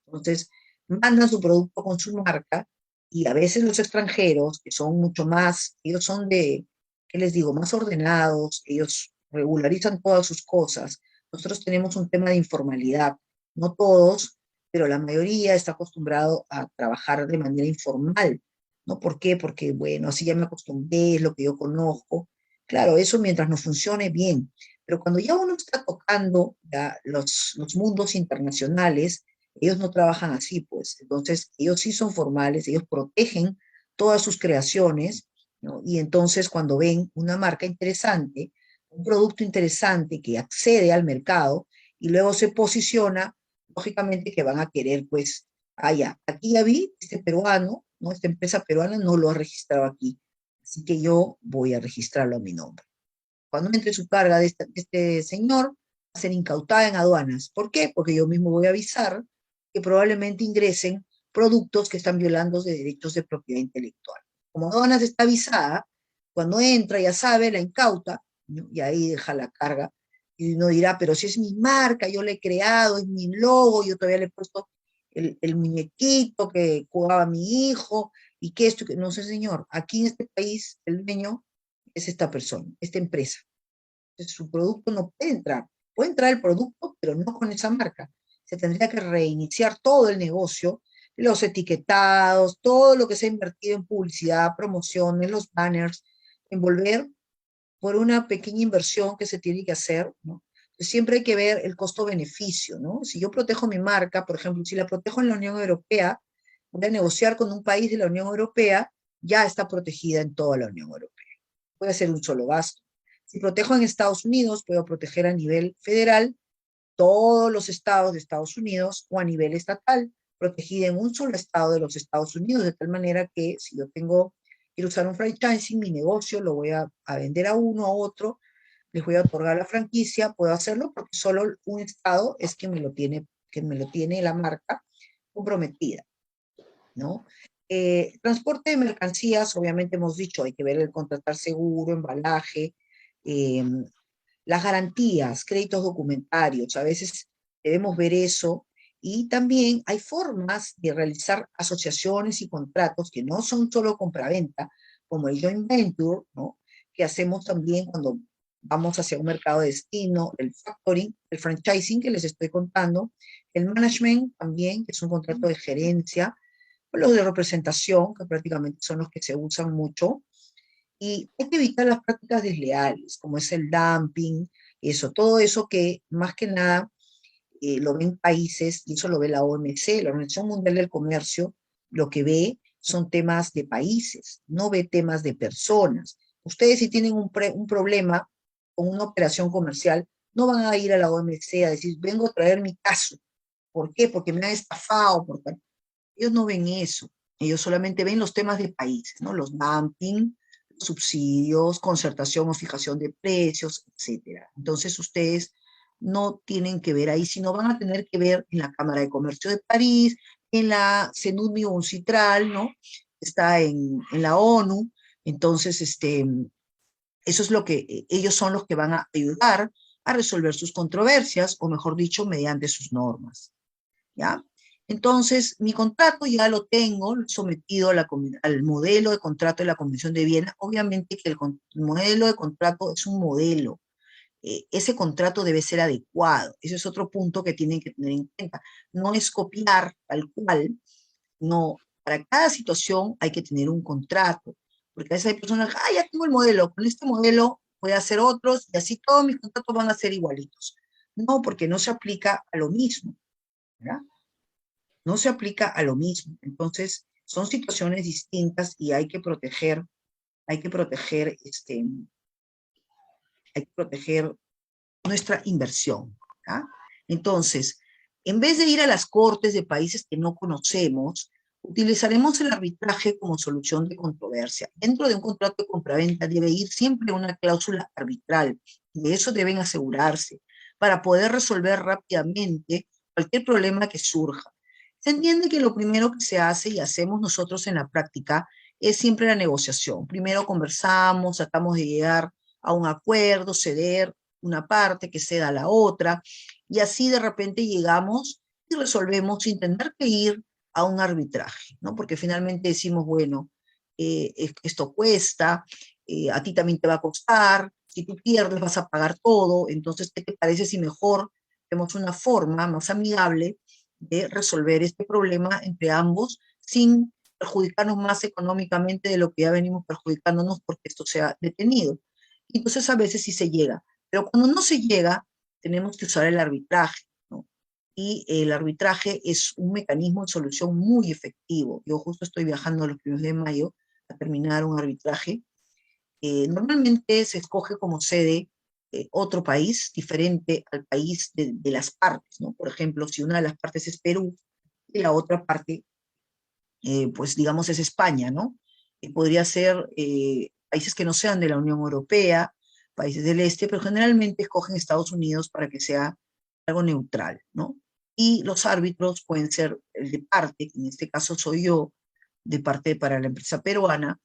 S1: Entonces, mandan su producto con su marca y a veces los extranjeros, que son mucho más, ellos son de, ¿qué les digo?, más ordenados, ellos regularizan todas sus cosas. Nosotros tenemos un tema de informalidad, no todos, pero la mayoría está acostumbrado a trabajar de manera informal, ¿no? ¿Por qué? Porque, bueno, así ya me acostumbré, es lo que yo conozco. Claro, eso mientras no funcione bien, pero cuando ya uno está tocando ya los mundos internacionales, ellos no trabajan así, pues. Entonces, ellos sí son formales, ellos protegen todas sus creaciones, ¿no? Y entonces, cuando ven una marca interesante, un producto interesante que accede al mercado y luego se posiciona, lógicamente que van a querer, pues, ah, ya, aquí ya vi, este peruano, ¿no? Esta empresa peruana no lo ha registrado aquí, así que yo voy a registrarlo a mi nombre. Cuando entre su carga de este señor, va a ser incautada en aduanas. ¿Por qué? Porque yo mismo voy a avisar que probablemente ingresen productos que están violando de derechos de propiedad intelectual. Como aduanas está avisada, cuando entra ya sabe, la incauta, ¿no? Y ahí deja la carga. Y uno dirá, pero si es mi marca, yo la he creado, es mi logo, yo todavía le he puesto el muñequito que jugaba mi hijo, y que esto, que no sé, señor, aquí en este país el dueño es esta persona, esta empresa. Entonces, su producto no puede entrar el producto, pero no con esa marca. Se tendría que reiniciar todo el negocio, los etiquetados, todo lo que se ha invertido en publicidad, promociones, los banners, envolver por una pequeña inversión que se tiene que hacer, ¿no? Entonces, siempre hay que ver el costo-beneficio, ¿no? Si yo protejo mi marca, por ejemplo, si la protejo en la Unión Europea, voy a negociar con un país de la Unión Europea, ya está protegida en toda la Unión Europea. Puede ser un solo gasto. Si protejo en Estados Unidos, puedo proteger a nivel federal todos los estados de Estados Unidos o a nivel estatal, protegida en un solo estado de los Estados Unidos, de tal manera que si yo quiero usar un franchising, mi negocio lo voy a vender a uno, a otro, les voy a otorgar la franquicia, puedo hacerlo porque solo un estado es que me lo tiene la marca comprometida, ¿no? Transporte de mercancías, obviamente hemos dicho, hay que ver el contratar seguro, embalaje, eh, las garantías, créditos documentarios, a veces debemos ver eso. Y también hay formas de realizar asociaciones y contratos que no son solo compraventa, como el joint venture, ¿no? Que hacemos también cuando vamos hacia un mercado de destino, el factoring, el franchising que les estoy contando, el management también, que es un contrato de gerencia, los de representación, que prácticamente son los que se usan mucho, y hay que evitar las prácticas desleales, como es el dumping, eso, todo eso que más que nada lo ven países, y eso lo ve la OMC, la Organización Mundial del Comercio, lo que ve son temas de países, no ve temas de personas. Ustedes si tienen un problema con una operación comercial, no van a ir a la OMC a decir, vengo a traer mi caso. ¿Por qué? Porque me han estafado. Porque ellos no ven eso. Ellos solamente ven los temas de países, ¿no? Los dumping, subsidios, concertación o fijación de precios, etcétera. Entonces ustedes no tienen que ver ahí, sino van a tener que ver en la Cámara de Comercio de París, en la CENUDMI o UNCITRAL, ¿no? Está en la ONU. Entonces, eso es lo que ellos son los que van a ayudar a resolver sus controversias, o mejor dicho, mediante sus normas. ¿Ya? Entonces, mi contrato ya lo tengo sometido al modelo de contrato de la Convención de Viena. Obviamente que el modelo de contrato es un modelo. Ese contrato debe ser adecuado. Ese es otro punto que tienen que tener en cuenta. No es copiar tal cual, no. Para cada situación hay que tener un contrato, porque a veces hay personas, ya tengo el modelo, con este modelo voy a hacer otros y así todos mis contratos van a ser igualitos. No, porque no se aplica a lo mismo, ¿verdad? No se aplica a lo mismo. Entonces, son situaciones distintas y hay que proteger, hay que proteger nuestra inversión. ¿Ya? Entonces, en vez de ir a las cortes de países que no conocemos, utilizaremos el arbitraje como solución de controversia. Dentro de un contrato de compraventa debe ir siempre una cláusula arbitral, y de eso deben asegurarse, para poder resolver rápidamente cualquier problema que surja. Se entiende que lo primero que se hace y hacemos nosotros en la práctica es siempre la negociación. Primero conversamos, tratamos de llegar a un acuerdo, ceder una parte, que ceda a la otra, y así de repente llegamos y resolvemos sin tener que ir a un arbitraje, ¿no? Porque finalmente decimos, bueno, esto cuesta, a ti también te va a costar, si tú pierdes vas a pagar todo, entonces, ¿qué te parece si mejor vemos una forma más amigable de resolver este problema entre ambos sin perjudicarnos más económicamente de lo que ya venimos perjudicándonos porque esto se ha detenido? Entonces a veces sí se llega, pero cuando no se llega, tenemos que usar el arbitraje, ¿no? Y el arbitraje es un mecanismo de solución muy efectivo. Yo justo estoy viajando los primeros de mayo a terminar un arbitraje. Normalmente se escoge como sede otro país diferente al país de las partes, ¿no? Por ejemplo, si una de las partes es Perú y la otra parte, pues digamos, es España, ¿no? Podría ser países que no sean de la Unión Europea, países del este, pero generalmente escogen Estados Unidos para que sea algo neutral, ¿no? Y los árbitros pueden ser el de parte, que en este caso soy yo, de parte para la empresa peruana.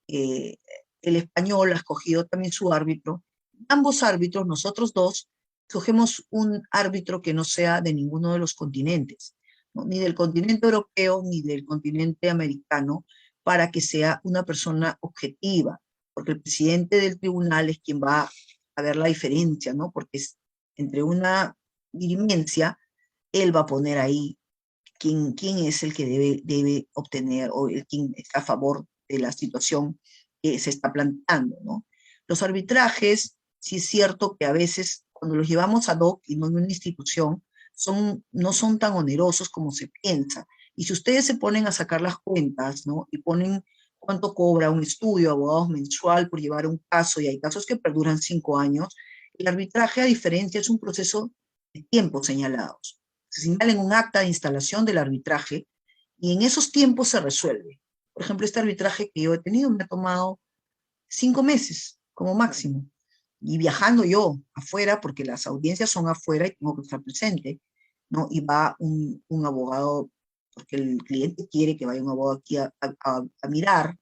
S1: eh, el español ha escogido también su árbitro. Ambos árbitros, nosotros dos, escogemos un árbitro que no sea de ninguno de los continentes. ¿no? Ni del continente europeo ni del continente americano, para que sea una persona objetiva, porque el presidente del tribunal es quien va a ver la diferencia, ¿no? Porque es entre una dirimencia, él va a poner ahí quién es el que debe obtener o quien está a favor de la situación que se está planteando, ¿no? Los arbitrajes, sí es cierto que a veces cuando los llevamos ad hoc y no en una institución, no son tan onerosos como se piensa. Y si ustedes se ponen a sacar las cuentas, ¿no? Y ponen cuánto cobra un estudio de abogados mensual por llevar un caso, y hay casos que perduran 5 años, el arbitraje, a diferencia, es un proceso de tiempos señalados. Se señala en un acta de instalación del arbitraje y en esos tiempos se resuelve. Por ejemplo, este arbitraje que yo he tenido me ha tomado 5 meses como máximo. Y viajando yo afuera, porque las audiencias son afuera y tengo que estar presente, ¿no? Y va un abogado, porque el cliente quiere que vaya un abogado aquí a mirar,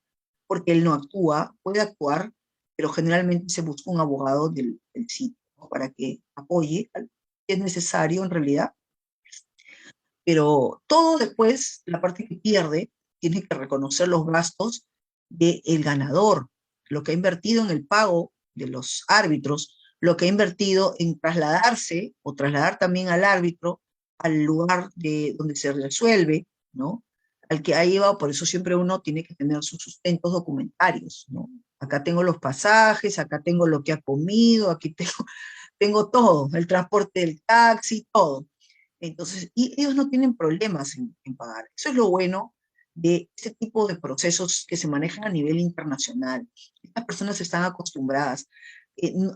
S1: porque él no actúa, puede actuar, pero generalmente se busca un abogado del sitio, ¿no? Para que apoye, si es necesario en realidad, pero todo después, la parte que pierde, tiene que reconocer los gastos del ganador, lo que ha invertido en el pago de los árbitros, lo que ha invertido en trasladarse o trasladar también al árbitro al lugar de donde se resuelve, ¿no? Al que ha llevado, por eso siempre uno tiene que tener sus sustentos documentarios, ¿no? Acá tengo los pasajes, acá tengo lo que ha comido, aquí tengo todo, el transporte del taxi, todo. Entonces, y ellos no tienen problemas en pagar. Eso es lo bueno de este tipo de procesos que se manejan a nivel internacional. Estas personas están acostumbradas.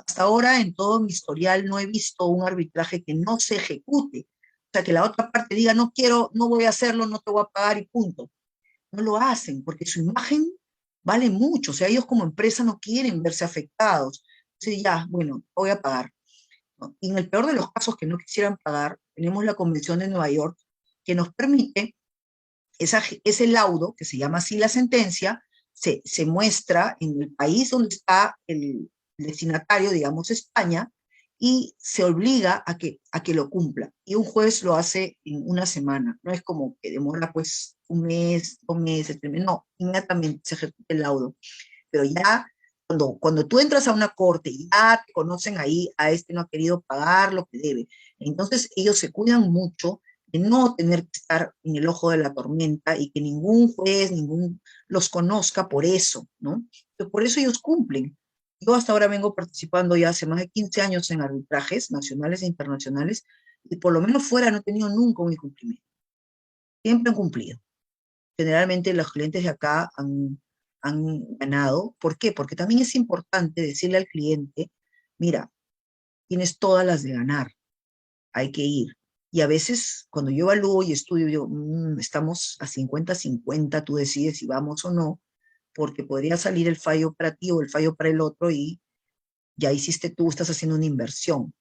S1: Hasta ahora, en todo mi historial, no he visto un arbitraje que no se ejecute. O sea, que la otra parte diga, no quiero, no voy a hacerlo, no te voy a pagar y punto. No lo hacen porque su imagen vale mucho. O sea, ellos como empresa no quieren verse afectados. Entonces, ya, bueno, voy a pagar, ¿no? Y en el peor de los casos que no quisieran pagar, tenemos la Convención de Nueva York que nos permite ese laudo, que se llama así la sentencia, se muestra en el país donde está el destinatario, digamos España, y se obliga a que lo cumpla. Y un juez lo hace en una semana, no es como que demora pues un mes, 2 meses, 3 meses, no, inmediatamente se ejecuta el laudo. Pero ya cuando tú entras a una corte y ya te conocen ahí, a este no ha querido pagar lo que debe. Entonces ellos se cuidan mucho de no tener que estar en el ojo de la tormenta y que ningún juez, ningún los conozca por eso, ¿no? Pero por eso ellos cumplen. Yo hasta ahora vengo participando ya hace más de 15 años en arbitrajes nacionales e internacionales y por lo menos fuera no he tenido nunca un incumplimiento. Siempre han cumplido. Generalmente los clientes de acá han ganado. ¿Por qué? Porque también es importante decirle al cliente, mira, tienes todas las de ganar, hay que ir. Y a veces cuando yo evalúo y estudio, yo, estamos a 50-50, tú decides si vamos o no, porque podría salir el fallo para ti o el fallo para el otro y ya hiciste tú, estás haciendo una inversión.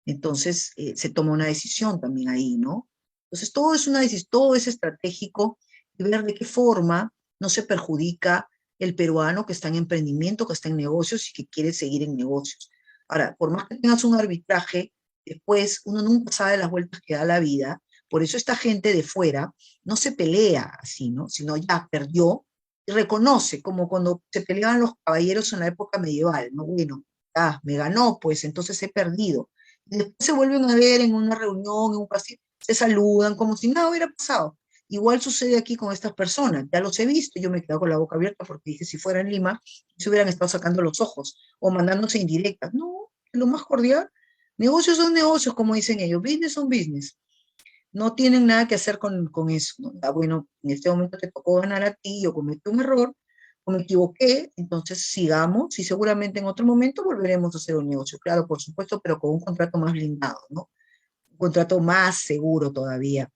S1: Entonces se toma una decisión también ahí, ¿no? Entonces todo es una decisión, todo es estratégico y ver de qué forma no se perjudica el peruano que está en emprendimiento, que está en negocios y que quiere seguir en negocios. Ahora, por más que tengas un arbitraje, después uno nunca sabe las vueltas que da la vida, por eso esta gente de fuera no se pelea así, ¿no? Sino ya perdió y reconoce, como cuando se peleaban los caballeros en la época medieval, ¿no? Bueno, me ganó, pues entonces he perdido y después se vuelven a ver en una reunión, en un pasillo, se saludan como si nada hubiera pasado. Igual sucede aquí con estas personas, ya los he visto, yo me quedo con la boca abierta porque dije, si fuera en Lima, se hubieran estado sacando los ojos o mandándose indirectas. No, lo más cordial. Negocios son negocios, como dicen ellos, business son business. No tienen nada que hacer con eso, ¿no? Ah, bueno, en este momento te tocó ganar a ti, yo cometí un error, o me equivoqué, entonces sigamos y seguramente en otro momento volveremos a hacer un negocio, claro, por supuesto, pero con un contrato más blindado, ¿no? Un contrato más seguro todavía.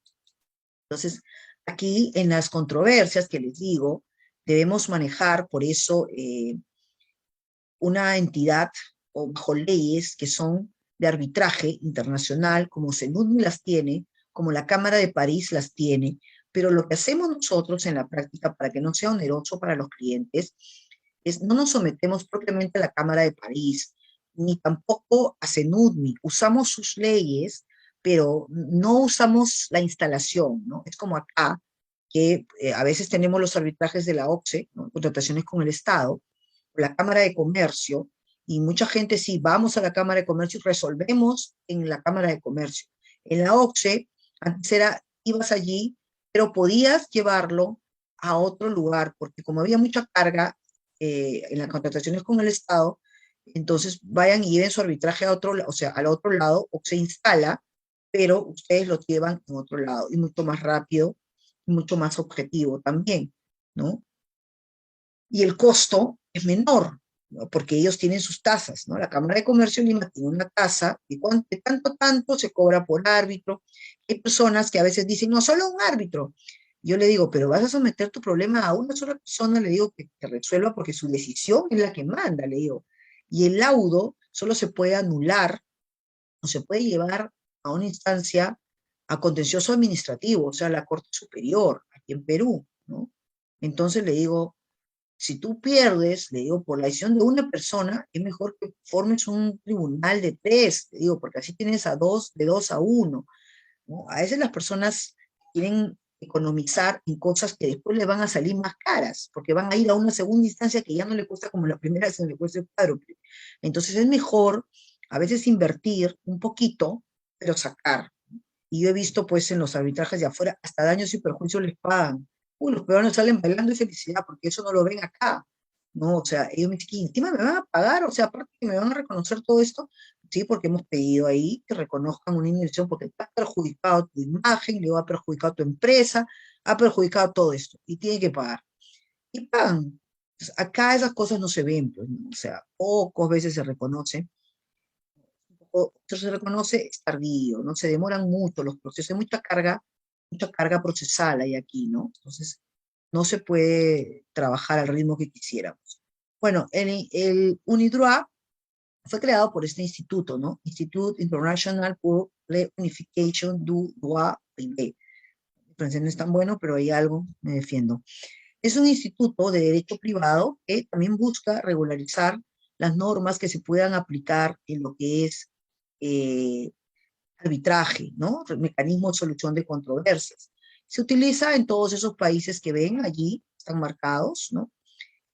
S1: Entonces, aquí en las controversias que les digo, debemos manejar por eso una entidad o bajo leyes que son de arbitraje internacional, como CENUDMI las tiene, como la Cámara de París las tiene, pero lo que hacemos nosotros en la práctica para que no sea oneroso para los clientes es no nos sometemos propiamente a la Cámara de París, ni tampoco a CENUDMI, usamos sus leyes pero no usamos la instalación, ¿no? Es como acá, que a veces tenemos los arbitrajes de la OCSE, ¿no? Contrataciones con el Estado, la Cámara de Comercio, y mucha gente sí, vamos a la Cámara de Comercio y resolvemos en la Cámara de Comercio. En la OCSE, antes era, ibas allí, pero podías llevarlo a otro lugar, porque como había mucha carga en las contrataciones con el Estado, entonces vayan y lleven su arbitraje a otro, o sea, al otro lado, o se instala, pero ustedes lo llevan en otro lado, y mucho más rápido, y mucho más objetivo también, ¿no? Y el costo es menor, ¿no? Porque ellos tienen sus tasas, ¿no? La Cámara de Comercio de Lima tiene una tasa de tanto se cobra por árbitro. Hay personas que a veces dicen, no, solo un árbitro. Yo le digo, pero vas a someter tu problema a una sola persona, le digo que resuelva porque su decisión es la que manda, le digo. Y el laudo solo se puede anular o se puede llevar a una instancia a contencioso administrativo, o sea, la Corte Superior, aquí en Perú, ¿no? Entonces le digo, si tú pierdes, le digo, por la decisión de una persona, es mejor que formes un tribunal de tres, le digo, porque así tienes a dos, de 2-1, ¿no? A veces las personas quieren economizar en cosas que después le van a salir más caras, porque van a ir a una segunda instancia que ya no le cuesta como la primera, sino le cuesta el cuádruple. Entonces es mejor a veces invertir un poquito, pero sacar. Y yo he visto, pues, en los arbitrajes de afuera, hasta daños y perjuicios les pagan. Uy, los peruanos salen bailando de felicidad, porque eso no lo ven acá, ¿no? O sea, ellos me dicen, "¿Y encima me van a pagar? O sea, aparte que me van a reconocer todo esto, sí, porque hemos pedido ahí que reconozcan una inversión, porque te ha perjudicado tu imagen, le ha perjudicado tu empresa, ha perjudicado todo esto, y tiene que pagar. Y pagan. Entonces, acá esas cosas no se ven, pues, ¿no? O sea, pocas veces se reconoce o se reconoce es tardío, ¿no? Se demoran mucho los procesos, hay mucha carga procesal hay aquí, ¿no? Entonces, no se puede trabajar al ritmo que quisiéramos. Bueno, el UNIDROIT fue creado por este instituto, ¿no? Institut International pour l'Unification du Droit Privé. El francés no es tan bueno, pero hay algo, me defiendo. Es un instituto de derecho privado que también busca regularizar las normas que se puedan aplicar en lo que es eh, arbitraje, ¿no? Mecanismo de solución de controversias. Se utiliza en todos esos países que ven allí, están marcados, ¿no?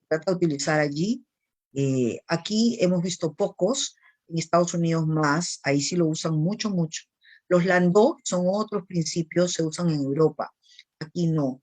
S1: Trata de utilizar allí. Aquí hemos visto pocos, en Estados Unidos más, ahí sí lo usan mucho, mucho. Los Landó, que son otros principios, se usan en Europa, aquí no.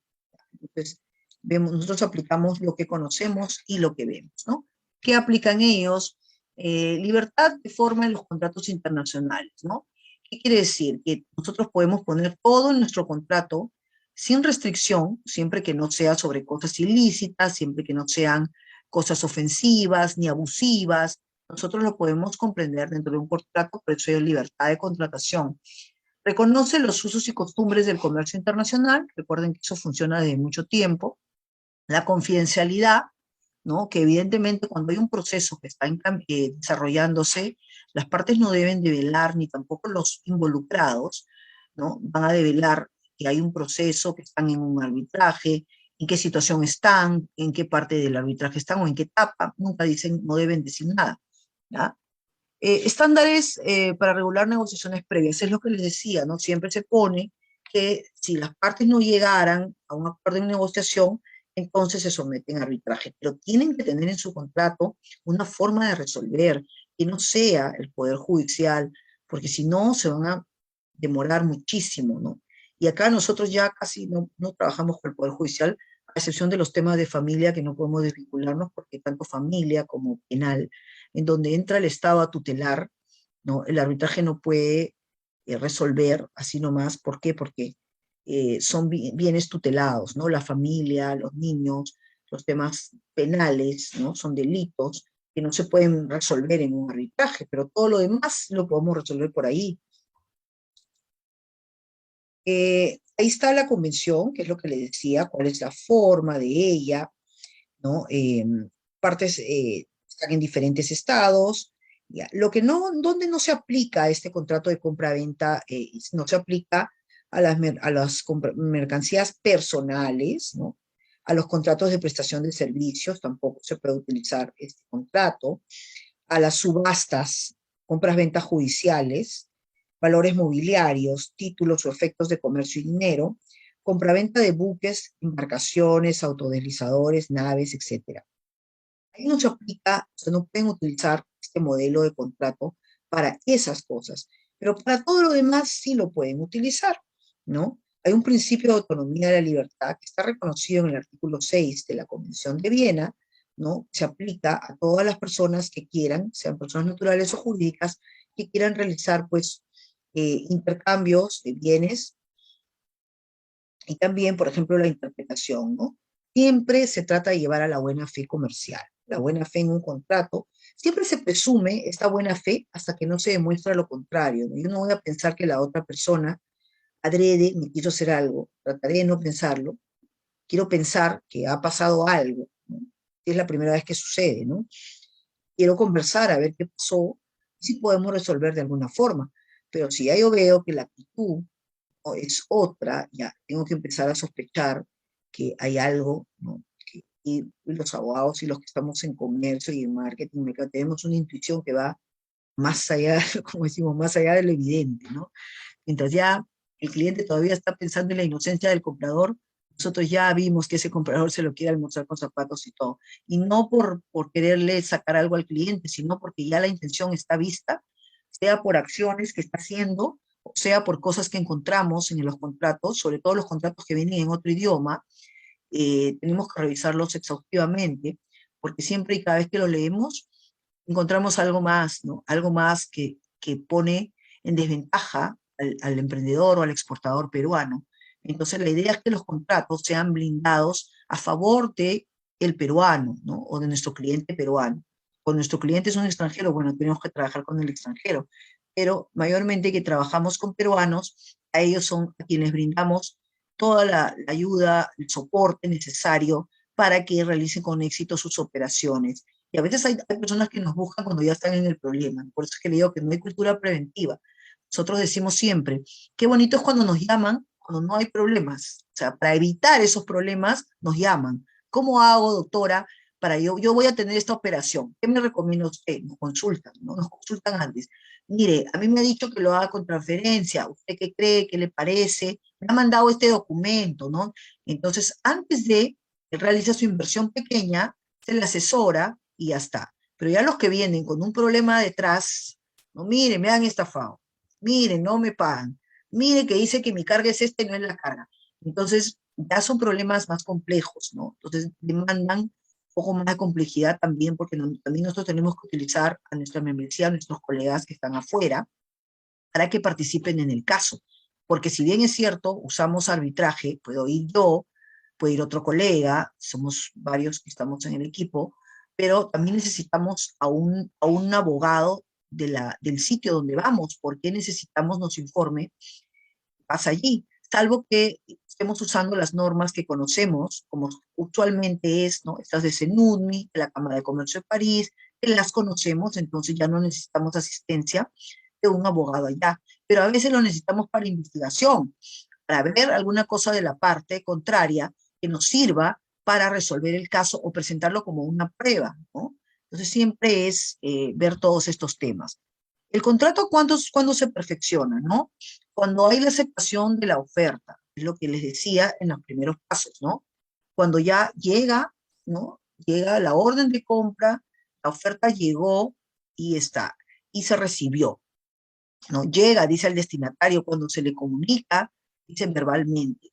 S1: Entonces, nosotros aplicamos lo que conocemos y lo que vemos, ¿no? ¿Qué aplican ellos? Libertad de forma en los contratos internacionales, ¿no? ¿Qué quiere decir? Que nosotros podemos poner todo en nuestro contrato sin restricción, siempre que no sea sobre cosas ilícitas, siempre que no sean cosas ofensivas ni abusivas. Nosotros lo podemos comprender dentro de un contrato, por eso hay libertad de contratación. Reconoce los usos y costumbres del comercio internacional, recuerden que eso funciona desde mucho tiempo, la confidencialidad, ¿no? Que evidentemente cuando hay un proceso que está desarrollándose, las partes no deben develar, ni tampoco los involucrados, ¿no? Van a develar que hay un proceso, que están en un arbitraje, en qué situación están, en qué parte del arbitraje están o en qué etapa, nunca dicen, no deben decir nada, ¿ya? Estándares para regular negociaciones previas, es lo que les decía, ¿no? Siempre se pone que si las partes no llegaran a un acuerdo de negociación, entonces se someten a arbitraje, pero tienen que tener en su contrato una forma de resolver, que no sea el Poder Judicial, porque si no se van a demorar muchísimo, ¿no? Y acá nosotros ya casi no trabajamos con el Poder Judicial, a excepción de los temas de familia que no podemos desvincularnos porque tanto familia como penal en donde entra el Estado a tutelar, ¿no? El arbitraje no puede resolver así nomás. ¿Por qué? Porque son bienes tutelados, ¿no? La familia, los niños, los temas penales, ¿no? Son delitos que no se pueden resolver en un arbitraje, pero todo lo demás lo podemos resolver por ahí. Ahí está la convención, que es lo que le decía, cuál es la forma de ella, ¿no? Partes están en diferentes estados. Ya. Lo que no, donde no se aplica este contrato de compra-venta, no se aplica a las mercancías personales, ¿no? A los contratos de prestación de servicios tampoco se puede utilizar este contrato, a las subastas, compras-ventas judiciales, valores mobiliarios, títulos o efectos de comercio y dinero, compraventa de buques, embarcaciones, autodeslizadores, naves, etc. Ahí no se aplica, o sea, no pueden utilizar este modelo de contrato para esas cosas, pero para todo lo demás sí lo pueden utilizar, ¿no? Hay un principio de autonomía de la libertad que está reconocido en el artículo 6 de la Convención de Viena, ¿no? Se aplica a todas las personas que quieran, sean personas naturales o jurídicas, que quieran realizar, pues, intercambios de bienes y también, por ejemplo, la interpretación, ¿no? Siempre se trata de llevar a la buena fe comercial, la buena fe en un contrato. Siempre se presume esta buena fe hasta que no se demuestra lo contrario, ¿no? Yo no voy a pensar que la otra persona adrede me quiso hacer algo, trataré de no pensarlo, quiero pensar que ha pasado algo, ¿no? Es la primera vez que sucede, ¿no? Quiero conversar a ver qué pasó, si podemos resolver de alguna forma. Pero si ya yo veo que la actitud o es otra, ya tengo que empezar a sospechar que hay algo, ¿no? Y los abogados y los que estamos en comercio y en marketing, tenemos una intuición que va más allá, como decimos, más allá de lo evidente, ¿no? Mientras ya el cliente todavía está pensando en la inocencia del comprador, nosotros ya vimos que ese comprador se lo quiere almorzar con zapatos y todo. Y no por quererle sacar algo al cliente, sino porque ya la intención está vista, sea por acciones que está haciendo, o sea por cosas que encontramos en los contratos, sobre todo los contratos que vienen en otro idioma, tenemos que revisarlos exhaustivamente, porque siempre y cada vez que lo leemos, encontramos algo más, ¿no? Algo más que pone en desventaja al emprendedor o al exportador peruano. Entonces, la idea es que los contratos sean blindados a favor de el peruano, ¿no? O de nuestro cliente peruano. Cuando nuestro cliente es un extranjero, bueno, tenemos que trabajar con el extranjero, pero mayormente que trabajamos con peruanos, a ellos son a quienes brindamos toda la ayuda, el soporte necesario para que realicen con éxito sus operaciones. Y a veces hay personas que nos buscan cuando ya están en el problema. Por eso es que le digo que no hay cultura preventiva. Nosotros decimos siempre, qué bonito es cuando nos llaman, cuando no hay problemas. O sea, para evitar esos problemas, nos llaman. ¿Cómo hago, doctora? Para yo voy a tener esta operación. ¿Qué me recomienda usted? Nos consultan, ¿no? Nos consultan antes. Mire, a mí me ha dicho que lo haga con transferencia. ¿Usted qué cree? ¿Qué le parece? Me ha mandado este documento, ¿no? Entonces, antes de que realice su inversión pequeña, se le asesora y ya está. Pero ya los que vienen con un problema detrás, no, miren, me han estafado, miren, no me pagan, miren que dice que mi carga es esta y no es la carga. Entonces, ya son problemas más complejos, ¿no? Entonces, demandan un poco más de complejidad también, porque también nosotros tenemos que utilizar a nuestra membresía, a nuestros colegas que están afuera, para que participen en el caso. Porque si bien es cierto, usamos arbitraje, puedo ir yo, puede ir otro colega, somos varios que estamos en el equipo, pero también necesitamos a un abogado del sitio donde vamos, porque necesitamos nos informe qué pasa allí, salvo que estemos usando las normas que conocemos, como usualmente es, ¿no? Estas de CENUDMI, de la Cámara de Comercio de París, que las conocemos, entonces ya no necesitamos asistencia de un abogado allá, pero a veces lo necesitamos para investigación, para ver alguna cosa de la parte contraria que nos sirva para resolver el caso o presentarlo como una prueba, ¿no? Entonces siempre es ver todos estos temas. El contrato, ¿cuándo se perfecciona, no? Cuando hay la aceptación de la oferta, es lo que les decía en los primeros pasos, ¿no? Cuando ya llega, ¿no? Llega la orden de compra, la oferta llegó y está, y se recibió, ¿no? Llega, dice al destinatario, cuando se le comunica, dicen verbalmente.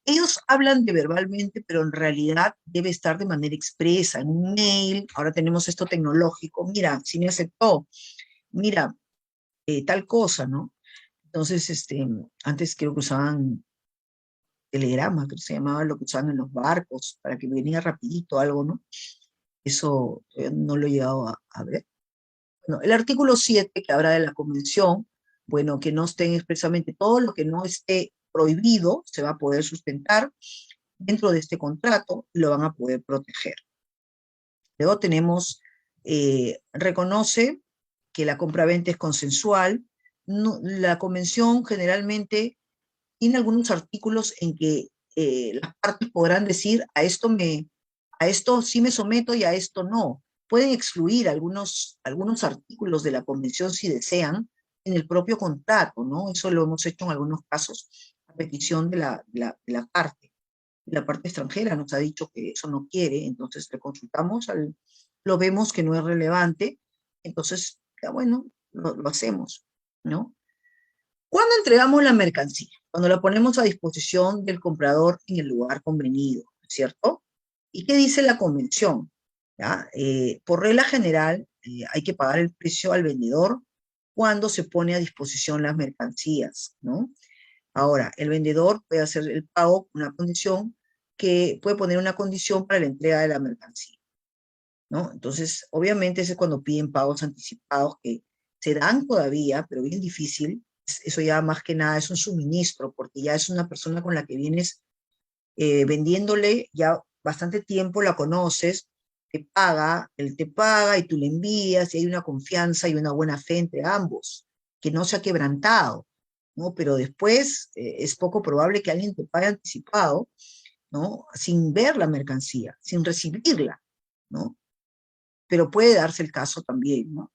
S1: Ellos hablan de verbalmente, pero en realidad debe estar de manera expresa, en un mail. Ahora tenemos esto tecnológico. Mira, si me aceptó, mira, tal cosa, ¿no? Entonces, antes creo que usaban telegrama, creo que se llamaba lo que usaban en los barcos, para que venía rapidito algo, ¿no? Eso no lo he llegado a ver. Bueno, el artículo 7 que habla de la convención, bueno, que no estén expresamente todo lo que no esté prohibido, se va a poder sustentar dentro de este contrato, lo van a poder proteger. Luego tenemos, reconoce que la compraventa es consensual. La convención generalmente tiene algunos artículos en que las partes podrán decir a esto sí me someto y a esto no. Pueden excluir algunos artículos de la convención si desean, en el propio contrato, ¿no? Eso lo hemos hecho en algunos casos a petición de la parte. La parte extranjera nos ha dicho que eso no quiere, entonces le consultamos, lo vemos que no es relevante, entonces, ya bueno, lo hacemos, ¿no? ¿Cuándo entregamos la mercancía? Cuando la ponemos a disposición del comprador en el lugar convenido, ¿cierto? ¿Y qué dice la convención? ¿Ya? Por regla general, hay que pagar el precio al vendedor cuando se pone a disposición las mercancías, ¿no? Ahora, el vendedor puede hacer el pago con una condición que puede poner una condición para la entrega de la mercancía, ¿no? Entonces, obviamente, ese es cuando piden pagos anticipados que se dan todavía, pero bien difícil. Eso ya más que nada es un suministro, porque ya es una persona con la que vienes vendiéndole ya bastante tiempo, la conoces, te paga, él te paga y tú le envías, y hay una confianza y una buena fe entre ambos, que no se ha quebrantado, ¿no? Pero después es poco probable que alguien te pague anticipado, ¿no? Sin ver la mercancía, sin recibirla, ¿no? Pero puede darse el caso también, ¿no?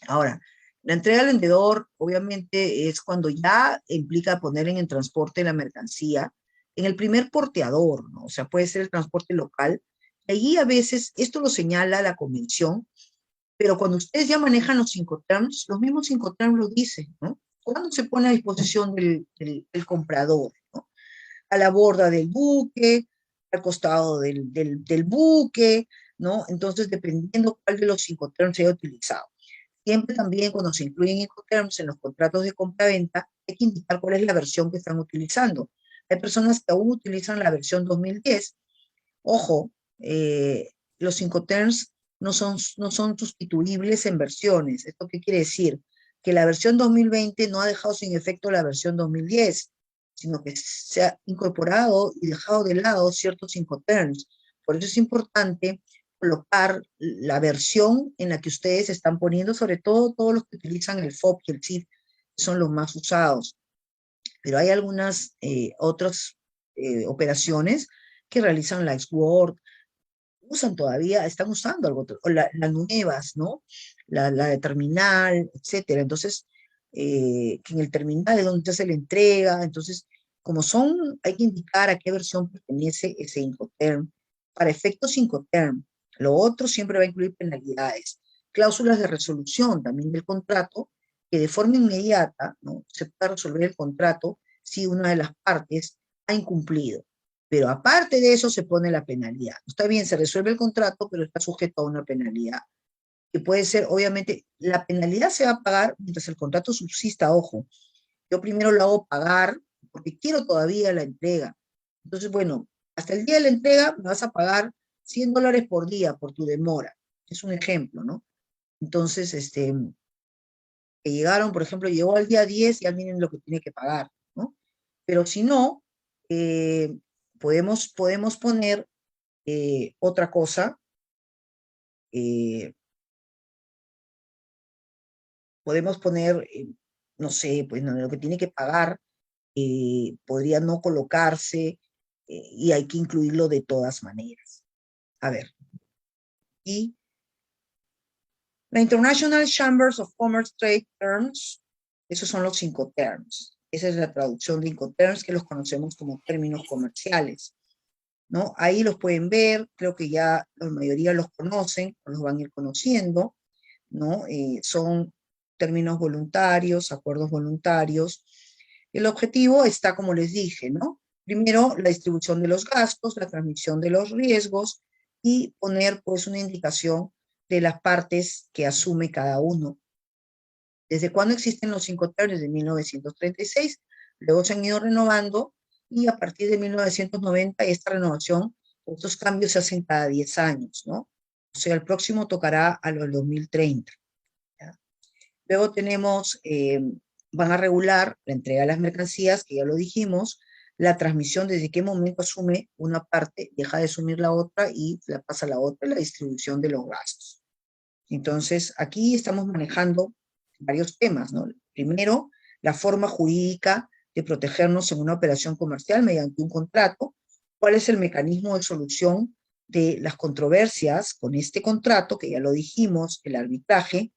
S1: Ahora, la entrega al vendedor, obviamente, es cuando ya implica poner en el transporte la mercancía, en el primer porteador, ¿no? O sea, puede ser el transporte local. Allí a veces, esto lo señala la convención, pero cuando ustedes ya manejan los Incoterms, los mismos Incoterms lo dicen, ¿no? ¿Cuándo se pone a disposición del comprador, ¿no? A la borda del buque, al costado del buque, ¿no? Entonces, dependiendo cuál de los Incoterms se haya utilizado. Siempre también cuando se incluyen Incoterms en los contratos de compra-venta, hay que indicar cuál es la versión que están utilizando. Hay personas que aún utilizan la versión 2010. Ojo, los Incoterms no son sustituibles en versiones. ¿Esto qué quiere decir? Que la versión 2020 no ha dejado sin efecto la versión 2010, sino que se ha incorporado y dejado de lado ciertos Incoterms. Por eso es importante colocar la versión en la que ustedes están poniendo, sobre todo todos los que utilizan el FOB y el CID, son los más usados. Pero hay algunas otras operaciones que realizan la Word, usan todavía, están usando algo, o las nuevas, ¿no? La de terminal, etcétera. Entonces, que en el terminal es donde se hace la entrega. Entonces, como son, hay que indicar a qué versión pertenece ese Incoterm. Para efectos Incoterm, lo otro siempre va a incluir penalidades. Cláusulas de resolución también del contrato, que de forma inmediata, ¿no? Se puede resolver el contrato si una de las partes ha incumplido. Pero aparte de eso se pone la penalidad. Está bien, se resuelve el contrato, pero está sujeto a una penalidad. Que puede ser, obviamente, la penalidad se va a pagar mientras el contrato subsista, ojo. Yo primero lo hago pagar porque quiero todavía la entrega. Entonces, bueno, hasta el día de la entrega me vas a pagar $100 por día por tu demora. Es un ejemplo, ¿no? Entonces, que llegaron, por ejemplo, llegó al día 10, ya miren lo que tiene que pagar, ¿no? Pero si no, eh, podemos poner otra cosa, eh, podemos poner, no sé, pues no, lo que tiene que pagar podría no colocarse y hay que incluirlo de todas maneras. A ver, y la International Chambers of Commerce Trade Terms, esos son los Incoterms. Esa es la traducción de Incoterms que los conocemos como términos comerciales, ¿no? Ahí los pueden ver, creo que ya la mayoría los conocen, los van a ir conociendo, ¿no? Son términos voluntarios, acuerdos voluntarios. El objetivo está, como les dije, ¿no? Primero, la distribución de los gastos, la transmisión de los riesgos y poner, pues, una indicación de las partes que asume cada uno. ¿Desde cuándo existen los Incoterms? Desde 1936. Luego se han ido renovando y a partir de 1990 esta renovación, estos cambios se hacen cada 10 años, ¿no? O sea, el próximo tocará a los 2030. ¿Ya? Luego tenemos, van a regular la entrega de las mercancías, que ya lo dijimos, la transmisión, desde qué momento asume una parte, deja de asumir la otra y la pasa a la otra, la distribución de los gastos. Entonces, aquí estamos manejando varios temas, ¿no? Primero, la forma jurídica de protegernos en una operación comercial mediante un contrato. ¿Cuál es el mecanismo de solución de las controversias con este contrato, que ya lo dijimos, el arbitraje?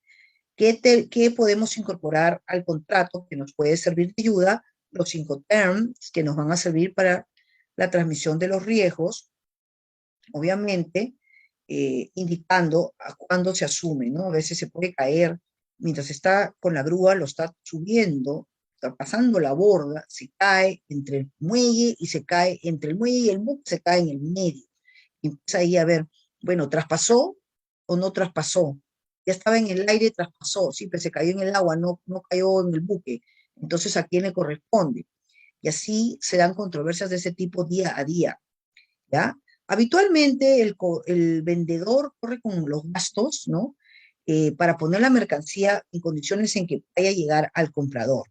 S1: ¿Qué podemos incorporar al contrato que nos puede servir de ayuda? Los 5 terms que nos van a servir para la transmisión de los riesgos, obviamente, indicando a cuándo se asume, ¿no? A veces se puede caer, mientras está con la grúa, lo está subiendo, está pasando la borda, se cae entre el muelle y se cae entre el muelle y el buque, se cae en el medio. Y empieza ahí a ver, bueno, ¿traspasó o no traspasó? Ya estaba en el aire, traspasó, sí, pero se cayó en el agua, no cayó en el buque. Entonces, ¿a quién le corresponde? Y así se dan controversias de ese tipo día a día, ¿ya? Habitualmente el vendedor corre con los gastos, ¿no? Para poner la mercancía en condiciones en que vaya a llegar al comprador.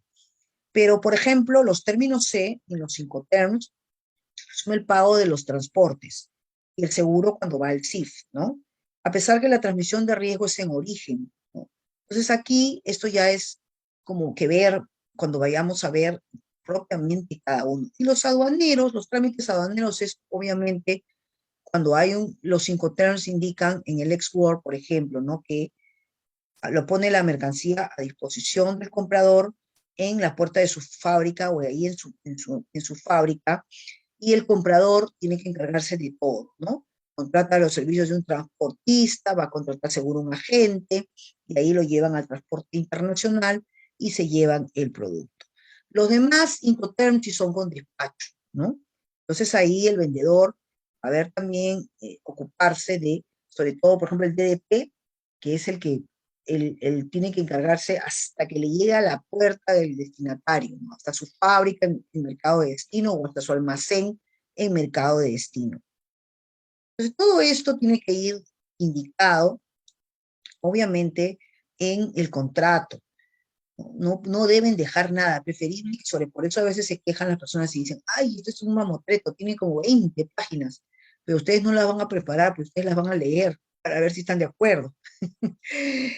S1: Pero, por ejemplo, los términos C, en los 5 terms, son el pago de los transportes y el seguro cuando va al CIF, ¿no? A pesar que la transmisión de riesgo es en origen, ¿no? Entonces aquí esto ya es como que ver, cuando vayamos a ver propiamente cada uno. Y los aduaneros, los trámites aduaneros es obviamente cuando hay los 5 terms indican en el ex-Word, por ejemplo, ¿no? Que lo pone la mercancía a disposición del comprador en la puerta de su fábrica o ahí en su fábrica, y el comprador tiene que encargarse de todo, ¿no? Contrata los servicios de un transportista, va a contratar seguro un agente, y ahí lo llevan al transporte internacional y se llevan el producto. Los demás Incoterms sí son con despacho, ¿no? Entonces ahí el vendedor va a ver también ocuparse de, sobre todo, por ejemplo, el DDP, que es el que él tiene que encargarse hasta que le llegue a la puerta del destinatario, ¿no? Hasta su fábrica en mercado de destino o hasta su almacén en mercado de destino. Entonces, todo esto tiene que ir indicado, obviamente, en el contrato. No deben dejar nada, preferible, por eso a veces se quejan las personas y dicen, ay, esto es un mamotreto, tiene como 20 páginas, pero ustedes no las van a preparar, pero ustedes las van a leer para ver si están de acuerdo.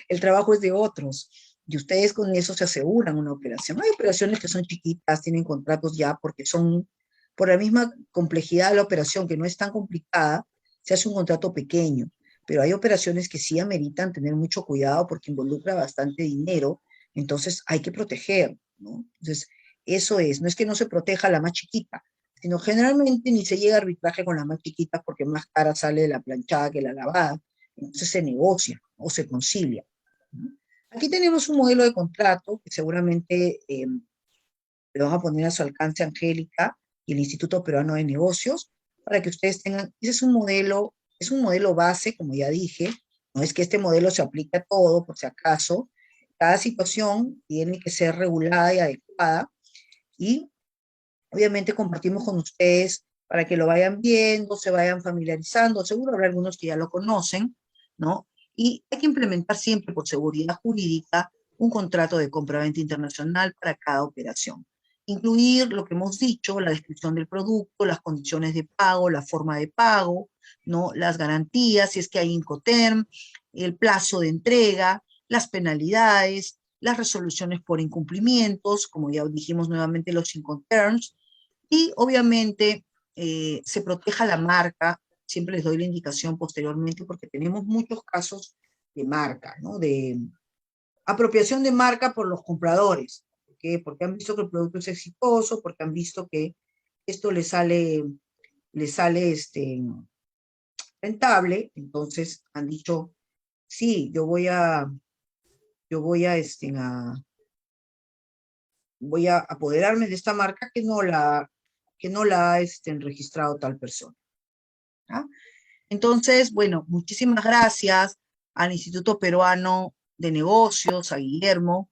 S1: El trabajo es de otros y ustedes con eso se aseguran una operación. Hay operaciones que son chiquitas, tienen contratos ya porque son, por la misma complejidad de la operación, que no es tan complicada, se hace un contrato pequeño, pero hay operaciones que sí ameritan tener mucho cuidado porque involucra bastante dinero, entonces hay que proteger, ¿no? Entonces, eso es, no es que no se proteja a la más chiquita, sino generalmente ni se llega a arbitraje con la más chiquita porque más cara sale la planchada que la lavada, entonces se negocia o se concilia, ¿no? Aquí tenemos un modelo de contrato que seguramente le van a poner a su alcance Angélica y el Instituto Peruano de Negocios para que ustedes tengan, ese es un modelo base, como ya dije, no es que este modelo se aplique a todo, por si acaso, cada situación tiene que ser regulada y adecuada y obviamente compartimos con ustedes para que lo vayan viendo, se vayan familiarizando, seguro habrá algunos que ya lo conocen, ¿no? Y hay que implementar siempre por seguridad jurídica un contrato de compra-venta internacional para cada operación. Incluir lo que hemos dicho, la descripción del producto, las condiciones de pago, la forma de pago, ¿no? Las garantías, si es que hay Incoterm, el plazo de entrega, las penalidades, las resoluciones por incumplimientos, como ya dijimos nuevamente, los Incoterms, y obviamente se proteja la marca. Siempre les doy la indicación posteriormente porque tenemos muchos casos de marca, ¿no? De apropiación de marca por los compradores. ¿Por qué? Porque han visto que el producto es exitoso, porque han visto que esto les sale rentable, entonces han dicho, sí, yo voy a apoderarme de esta marca que no la ha registrado tal persona, ¿ah? Entonces, bueno, muchísimas gracias al Instituto Peruano de Negocios, a Guillermo,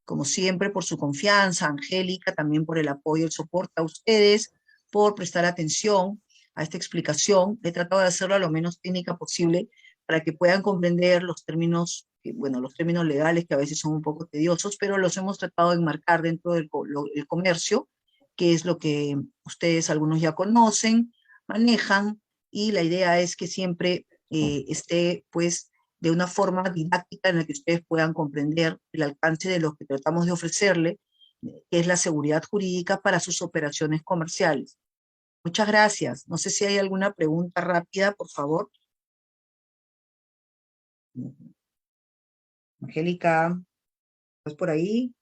S1: como siempre, por su confianza, a Angélica, también por el apoyo y el soporte, a ustedes, por prestar atención a esta explicación. He tratado de hacerlo lo menos técnica posible para que puedan comprender los términos, bueno, los términos legales que a veces son un poco tediosos, pero los hemos tratado de enmarcar dentro del el comercio, que es lo que ustedes algunos ya conocen, manejan, y la idea es que siempre esté, pues, de una forma didáctica en la que ustedes puedan comprender el alcance de lo que tratamos de ofrecerle, que es la seguridad jurídica para sus operaciones comerciales. Muchas gracias. No sé si hay alguna pregunta rápida, por favor. Angélica, ¿estás por ahí?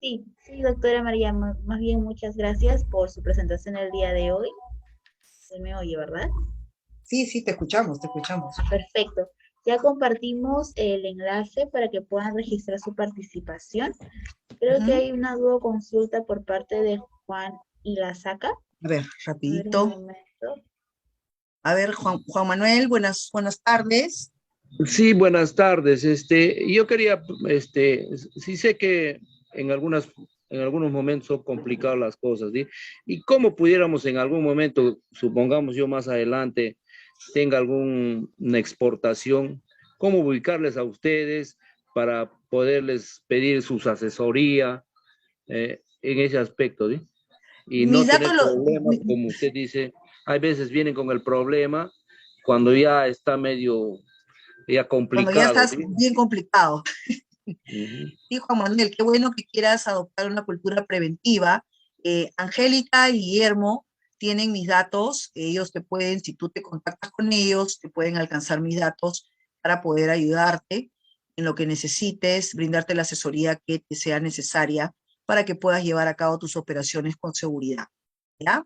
S2: Sí, doctora María, más bien muchas gracias por su presentación el día de hoy. Se me oye, ¿verdad?
S1: Sí, te escuchamos, te escuchamos.
S2: Perfecto. Ya compartimos el enlace para que puedan registrar su participación. Creo que hay una duda o consulta por parte de Juan Ilazaca.
S1: A ver,
S2: A ver, un
S1: rapidito.
S2: momento.
S1: A ver, Juan Manuel, buenas tardes.
S4: Sí, buenas tardes. Yo quería, sí sé que en algunos momentos son complicadas las cosas, ¿sí? Y cómo pudiéramos en algún momento, supongamos yo más adelante, tenga alguna exportación, cómo ubicarles a ustedes para poderles pedir sus asesoría en ese aspecto, ¿sí? Y no
S1: Mis datos,
S4: tener problemas, como usted dice, hay veces vienen con el problema cuando ya está medio ya
S1: cuando ya
S4: complicado,
S1: estás
S4: ¿sí?
S1: bien complicado.
S4: Uh-huh.
S1: Sí, Juan Manuel, qué bueno que quieras adoptar una cultura preventiva. Angélica y Guillermo tienen mis datos, ellos te pueden, si tú te contactas con ellos, te pueden alcanzar mis datos para poder ayudarte en lo que necesites, brindarte la asesoría que te sea necesaria para que puedas llevar a cabo tus operaciones con seguridad. ¿Ya?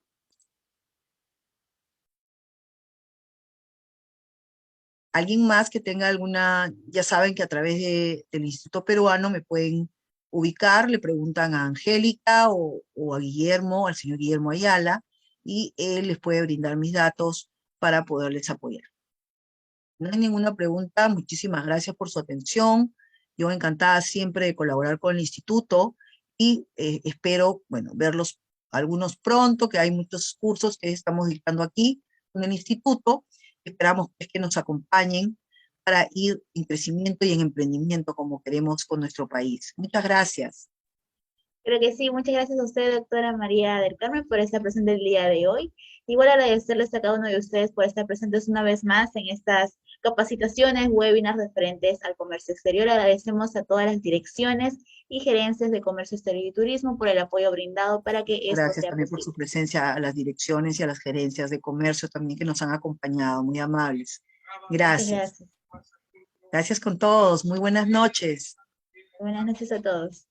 S1: Alguien más que tenga alguna, ya saben que a través del Instituto Peruano me pueden ubicar, le preguntan a Angélica o a Guillermo, al señor Guillermo Ayala, y él les puede brindar mis datos para poderles apoyar. No hay ninguna pregunta, muchísimas gracias por su atención. Yo encantada siempre de colaborar con el instituto y espero, bueno, verlos algunos pronto, que hay muchos cursos que estamos dictando aquí en el instituto. Esperamos pues, que nos acompañen para ir en crecimiento y en emprendimiento como queremos con nuestro país. Muchas gracias.
S2: Creo que sí, muchas gracias a usted, doctora María del Carmen, por estar presente el día de hoy. Igual agradecerles a cada uno de ustedes por estar presentes una vez más en estas capacitaciones, webinars referentes al comercio exterior. Agradecemos a todas las direcciones y gerencias de comercio exterior y turismo por el apoyo brindado para que esto
S1: Gracias
S2: sea
S1: también por su
S2: posible.
S1: presencia a las direcciones y a las gerencias de comercio también que nos han acompañado, muy amables.
S2: Muchas
S1: Gracias.
S2: gracias.
S1: Gracias con todos. Muy buenas noches.
S2: Buenas noches a todos.